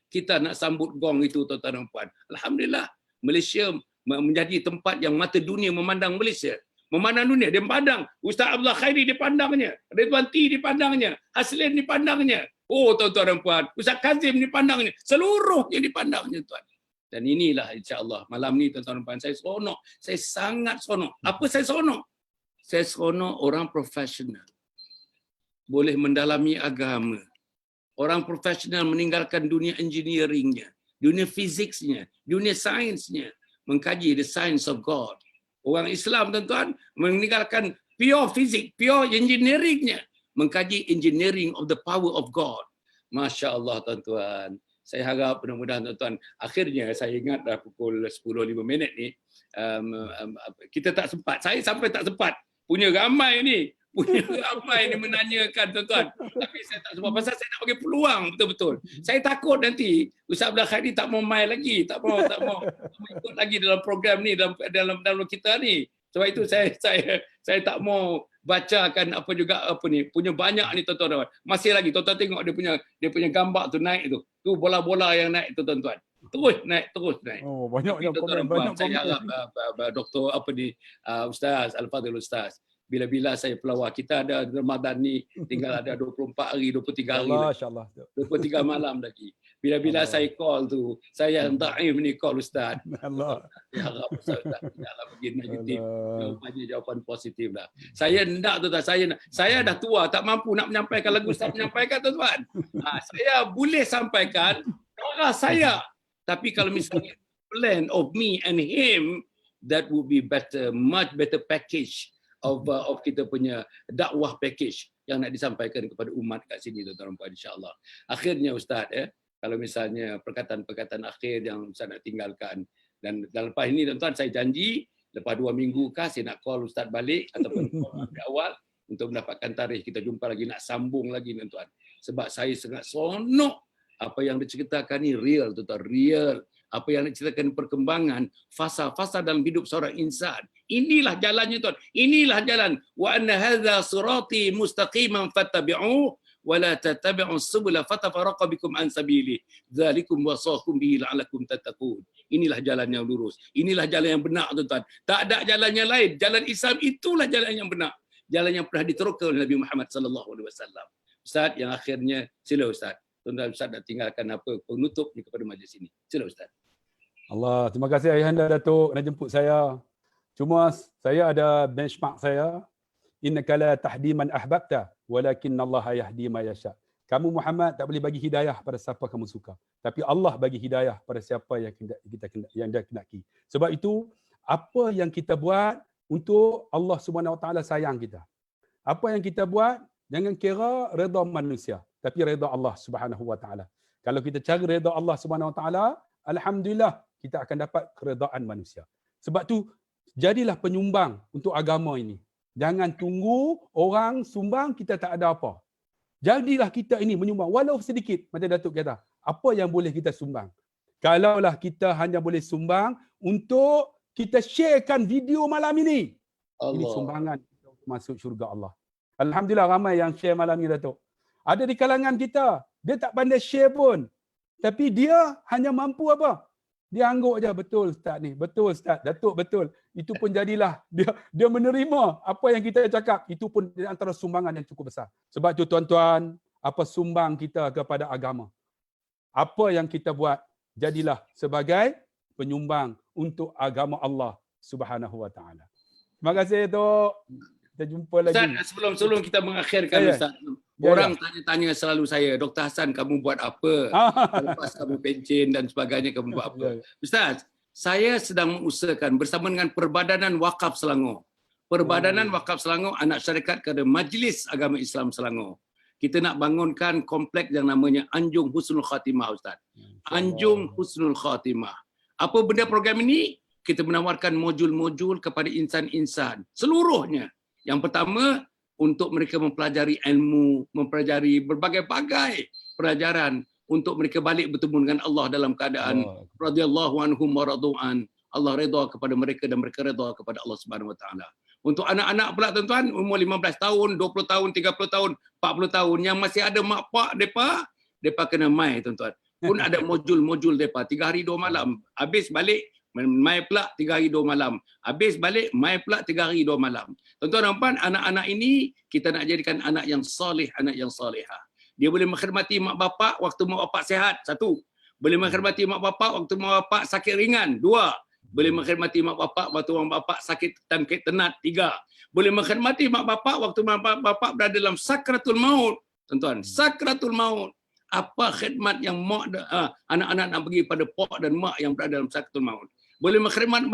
kita nak sambut gong itu tuan-tuan dan puan. Alhamdulillah, Malaysia menjadi tempat yang mata dunia memandang Malaysia. Memandang dunia, dia pandang Ustaz Abdullah Khairi dipandangnya, Ridwan T dipandangnya, Haslin dipandangnya. Oh tuan-tuan dan puan, Ustaz Kazim dipandangnya, seluruhnya dipandangnya tuan. Dan inilah insya-Allah malam ni tuan-tuan dan puan, saya seronok, saya sangat seronok. Apa saya seronok? Saya seronok orang profesional boleh mendalami agama. Orang profesional meninggalkan dunia engineeringnya, dunia fiziksnya, dunia sainsnya, mengkaji the science of God. Orang Islam tuan-tuan meninggalkan pure fizik, pure engineeringnya, mengkaji engineering of the power of God. Masya Allah tuan-tuan. Saya harap mudah-mudahan tuan-tuan, akhirnya saya ingat dah pukul 10.05 ni, kita tak sempat, saya sampai tak sempat, punya ramai ni menanyakan tuan-tuan. Tapi saya tak sempat, pasal saya nak bagi peluang betul-betul. Saya takut nanti Ustaz Abdullah Khairi tak mau main lagi, tak mau ikut lagi dalam program ni, dalam kita ni. Sebab itu saya tak mau bacakan apa ni, punya banyak ni tuan-tuan. Masih lagi tuan-tuan tengok dia punya gambar tu naik tu. Tu bola-bola yang naik tu tuan-tuan. Terus naik. Oh, banyak yang komen, banyak komen. Saya harap Dr. Ustaz Al-Fadhil Ustaz, bila-bila saya pelawak, kita ada Ramadan ni tinggal ada 24 hari, 23 hari. Insya-Allah. 23 malam lagi. Bila-bila saya call tu, saya dhaif ni call Ustaz. Allah. Ya harap Ustaz janganlah pergi negatif. Jawapannya jawapan positif lah. Saya hendak tuan-tuan, saya dah tua, tak mampu nak menyampaikan lagu Ustaz menyampaikan tuan-tuan. Saya boleh sampaikan cara saya. Tapi kalau misalnya plan of me and him, that would be better, much better package of kita punya dakwah package yang nak disampaikan kepada umat kat sini tuan-tuan dan puan, insya-Allah. Akhirnya Ustaz kalau misalnya perkataan-perkataan akhir yang Ustaz nak tinggalkan, dan lepas ini tuan-tuan saya janji lepas 2 minggu saya nak call Ustaz balik ataupun call di awal untuk mendapatkan tarikh kita jumpa lagi, nak sambung lagi tuan-tuan. Sebab saya sangat seronok apa yang diceritakan ni real tuan-tuan, real. Apa yang diceritakan perkembangan fasa-fasa dalam hidup seorang insan. Inilah jalannya tuan. Inilah jalan. Wa anna hadza sirati mustaqiman fattabi'uhu wa la tattabi'us subula fatafarraqa bikum an sabili. Dzalikum wasaqum bihi la'allakum tattaqun. Inilah jalan yang lurus. Inilah jalan yang benar tuan-tuan. Tak ada jalan yang lain. Jalan Islam itulah jalan yang benar. Jalan yang pernah diteroka oleh Nabi Muhammad sallallahu alaihi wasallam. Ustaz, yang akhirnya sila Ustaz. Tuan-tuan Ustaz nak tinggalkan apa penutupnya kepada majlis ini. Sila Ustaz. Allah, terima kasih Ayahanda Datuk nak jemput saya. Cuma saya ada benchmark saya. Innaka la tahdi man ahbabta walakin Allah yahdi ma yasha. Kamu Muhammad tak boleh bagi hidayah pada siapa kamu suka, tapi Allah bagi hidayah pada siapa yang dia kehendaki. Sebab itu apa yang kita buat untuk Allah Subhanahu Wa Taala sayang kita. Apa yang kita buat Jangan kira redha manusia, tapi redha Allah Subhanahu wa taala. Kalau kita cari redha Allah Subhanahu wa taala, alhamdulillah kita akan dapat keredaan manusia. Sebab tu jadilah penyumbang untuk agama ini. Jangan tunggu orang sumbang kita tak ada apa. Jadilah kita ini menyumbang walau sedikit. Macam Datuk kata, apa yang boleh kita sumbang? Kalaulah kita hanya boleh sumbang untuk kita sharekan video malam ini. Ini sumbangan kita untuk masuk syurga Allah. Alhamdulillah ramai yang share malam ni, Datuk. Ada di kalangan kita, dia tak pandai share pun. Tapi dia hanya mampu apa? Dia angguk aja, betul Ustaz ni, betul Ustaz, Datuk betul. Itu pun jadilah dia menerima apa yang kita cakap. Itu pun di antara sumbangan yang cukup besar. Sebab tu tuan-tuan, apa sumbang kita kepada agama? Apa yang kita buat, jadilah sebagai penyumbang untuk agama Allah Subhanahu wa taala. Terima kasih, Tok. Kita jumpa lagi. Ustaz, sebelum kita mengakhirkan, Ustaz. Orang tanya-tanya selalu saya, Dr. Hassan kamu buat apa? Lepas kamu pencen dan sebagainya kamu buat apa? Ustaz, saya sedang mengusahakan bersama dengan Perbadanan Wakaf Selangor. Perbadanan Wakaf Selangor anak syarikat kepada Majlis Agama Islam Selangor. Kita nak bangunkan kompleks yang namanya Anjung Husnul Khatimah, Ustaz. Anjung Husnul Khatimah. Apa benda program ini? Kita menawarkan modul-modul kepada insan-insan seluruhnya. Yang pertama, untuk mereka mempelajari ilmu, mempelajari berbagai-bagai pelajaran untuk mereka balik bertemu dengan Allah dalam keadaan radhiyallahu anhum wa radu'an. Allah redha kepada mereka dan mereka redha kepada Allah Subhanahu wa taala. Untuk anak-anak pula tuan-tuan, umur 15 tahun, 20 tahun, 30 tahun, 40 tahun yang masih ada mak pak depa kena mai tuan-tuan. Pun ada modul-modul depa 3 hari 2 malam. Habis balik mai pula 3 hari 2 malam. Habis balik mai pula 3 hari 2 malam. Tuan-tuan nampak anak-anak ini kita nak jadikan anak yang soleh, anak yang solehah. Dia boleh menghormati mak bapak waktu mak bapak sihat, 1. Boleh menghormati mak bapak waktu mak bapak sakit ringan, 2. Boleh menghormati mak bapak waktu mak bapak sakit tenat, 3. Boleh menghormati mak bapak waktu mak bapak berada dalam sakratul maut. Tuan-tuan, sakratul maut. Apa khidmat yang anak-anak nak bagi pada pak dan mak yang berada dalam sakratul maut. Boleh menghormat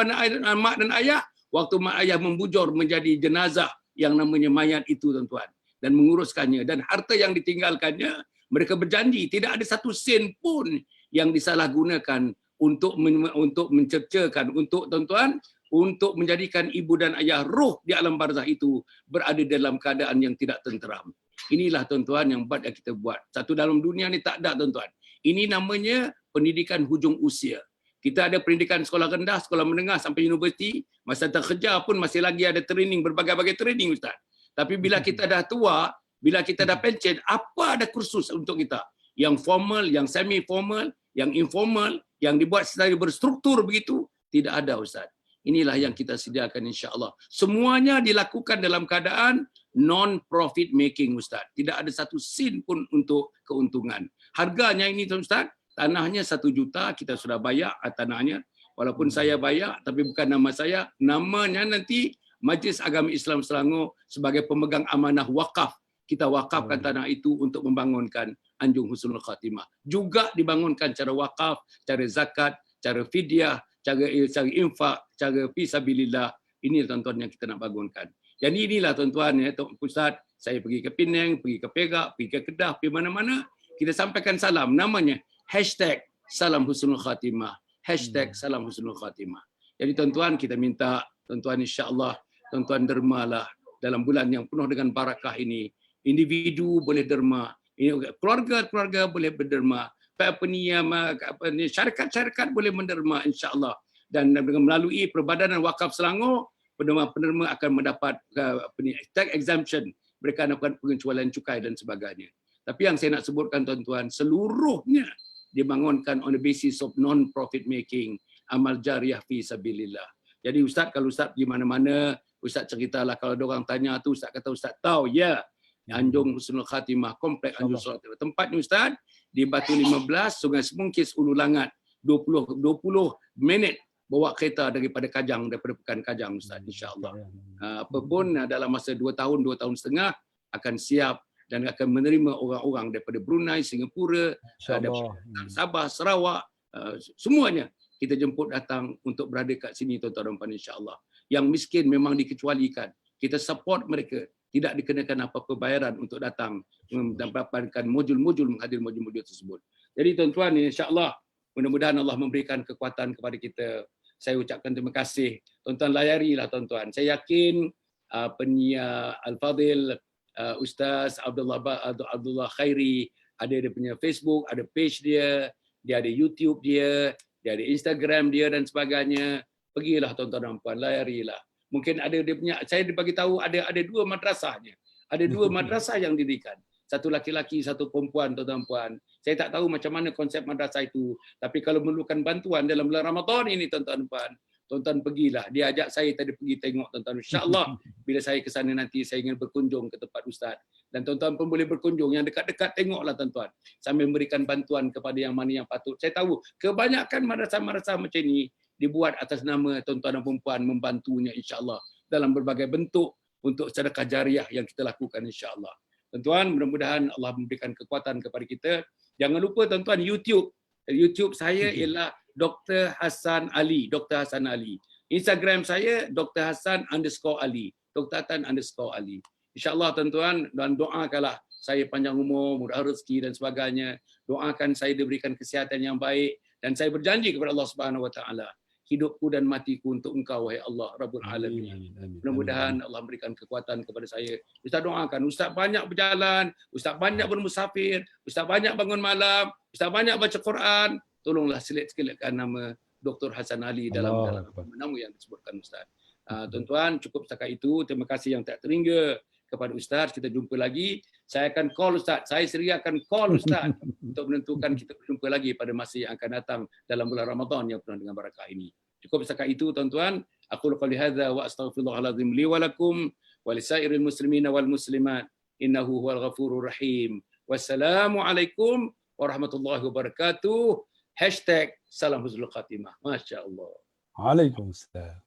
mak dan ayah waktu mak ayah membujur menjadi jenazah yang namanya mayat itu, tuan-tuan, dan menguruskannya, dan harta yang ditinggalkannya mereka berjanji tidak ada satu sen pun yang disalahgunakan untuk mencercakan, untuk tuan-tuan, untuk menjadikan ibu dan ayah roh di alam barzah itu berada dalam keadaan yang tidak tenteram. Inilah tuan-tuan yang kita buat. Satu dalam dunia ni tak ada, tuan-tuan. Ini namanya pendidikan hujung usia. Kita ada pendidikan sekolah rendah, sekolah menengah sampai universiti. Masa terkejar pun masih lagi ada training, berbagai-bagai training, Ustaz. Tapi bila kita dah tua, bila kita dah pencen, apa ada kursus untuk kita? Yang formal, yang semi formal, yang informal, yang dibuat secara berstruktur begitu, tidak ada, Ustaz. Inilah yang kita sediakan, insya-Allah. Semuanya dilakukan dalam keadaan non-profit making, Ustaz. Tidak ada satu sen pun untuk keuntungan. Harganya ini, Ustaz, tanahnya 1 juta, kita sudah bayar tanahnya. Walaupun saya bayar, tapi bukan nama saya. Namanya nanti Majlis Agama Islam Selangor sebagai pemegang amanah wakaf. Kita wakafkan tanah itu untuk membangunkan Anjung Husnul Khatimah. Juga dibangunkan cara wakaf, cara zakat, cara fidyah, cara infak, cara fisabilillah. Ini tuan-tuan yang kita nak bangunkan. Jadi inilah tuan-tuan, ya, Tok Ustaz, saya pergi ke Penang, pergi ke Perak, pergi ke Kedah, pergi mana-mana, kita sampaikan salam. Namanya #Salam Husnul Khatimah. #Salam Husnul Khatimah. Jadi tuan-tuan, kita minta tuan-tuan insya-Allah, tuan-tuan dermalah dalam bulan yang penuh dengan barakah ini. Individu boleh derma, keluarga-keluarga boleh berderma, syarikat-syarikat boleh menderma, insya-Allah. Dan melalui Perbadanan Wakaf Selangor, penerma akan mendapat tax exemption, mereka dapat pengecualian cukai dan sebagainya. Tapi yang saya nak sebutkan, tuan-tuan, seluruhnya dibangunkan on the basis of non-profit making, amal jariah fi sabilillah. Jadi Ustaz, kalau Ustaz pergi mana-mana, Ustaz ceritalah, kalau ada orang tanya tu, Ustaz kata Ustaz tahu, ya, Anjung Husnul Khatimah, kompleks Anjung Husnul Khatimah. Tempatnya Ustaz, di Batu 15, Sungai Semungkis, Ulu Langat, 20 minit bawa kereta daripada Kajang, daripada Pekan Kajang, Ustaz, insya-Allah. Apapun dalam masa 2 tahun, 2 tahun setengah akan siap dan akan menerima orang-orang daripada Brunei, Singapura, daripada Sabah, Sarawak, semuanya kita jemput datang untuk berada kat sini, tuan-tuan dan puan, insya-Allah. Yang miskin memang dikecualikan. Kita support mereka. tidak dikenakan apa-apa bayaran untuk datang mendapatkan modul-modul, menghadiri modul-modul tersebut. Jadi tuan-tuan, insya-Allah mudah-mudahan Allah memberikan kekuatan kepada kita. Saya ucapkan terima kasih. Tuan-tuan layarilah tuan-tuan. Saya yakin penyiar Al-Fadhil Ustaz Abdullah Khairi ada dia punya Facebook, ada page dia ada YouTube dia ada Instagram dia dan sebagainya. Pergilah tuan-tuan dan puan, layarilah. Mungkin ada dia punya, saya dibagi tahu ada 2 madrasahnya. Ada 2 madrasah yang didirikan. Satu laki-laki, satu perempuan, tuan-tuan dan puan. Saya tak tahu macam mana konsep madrasah itu, tapi kalau memerlukan bantuan dalam bulan Ramadan ini tuan-tuan dan puan, tuan-tuan pergilah. Dia ajak saya tadi pergi tengok tuan-tuan. Insya-Allah bila saya ke sana nanti saya ingin berkunjung ke tempat ustaz. Dan tuan-tuan pun boleh berkunjung, yang dekat-dekat tengoklah tuan-tuan. Sambil memberikan bantuan kepada yang mana yang patut. Saya tahu kebanyakan madrasah-madrasah macam ini dibuat atas nama tuan-tuan dan puan membantunya insya-Allah dalam berbagai bentuk untuk sedekah jariah yang kita lakukan insya-Allah. Tuan-tuan, mudah-mudahan Allah memberikan kekuatan kepada kita. Jangan lupa tuan-tuan YouTube saya ialah Dr. Hassan Ali, Dr. Hassan Ali. Instagram saya Dr. Hassan_Ali, Dr. Hassan_Ali. InsyaAllah tuan-tuan, dan doakanlah saya panjang umur, murah rezeki dan sebagainya. Doakan saya diberikan kesihatan yang baik dan saya berjanji kepada Allah Subhanahu Wa Taala, hidupku dan matiku untuk Engkau wahai Allah Rabbul Alamin. Mudah-mudahan Allah berikan kekuatan kepada saya. Ustaz doakan, Ustaz banyak berjalan, Ustaz banyak bermusafir, Ustaz banyak bangun malam, Ustaz banyak baca Quran. Tolonglah selit-selitkan nama Dr. Hassan Ali dalam nama yang disebutkan Ustaz. Tuan-tuan, cukup setakat itu. Terima kasih yang tak terhingga kepada Ustaz. Kita jumpa lagi. Saya akan call Ustaz. Saya seria akan call Ustaz untuk menentukan kita berjumpa lagi pada masa yang akan datang dalam bulan Ramadan yang penuh dengan barakah ini. Cukup setakat itu tuan-tuan. Aku qouli hadza wa astaghfirullahalazim li wa lakum wa lisairil muslimina wal muslimat. Innahu huwal ghafurur rahim. Wassalamualaikum warahmatullahi wabarakatuh. #salam husnul khatimah. Masya Allah. Waalaikumsalam.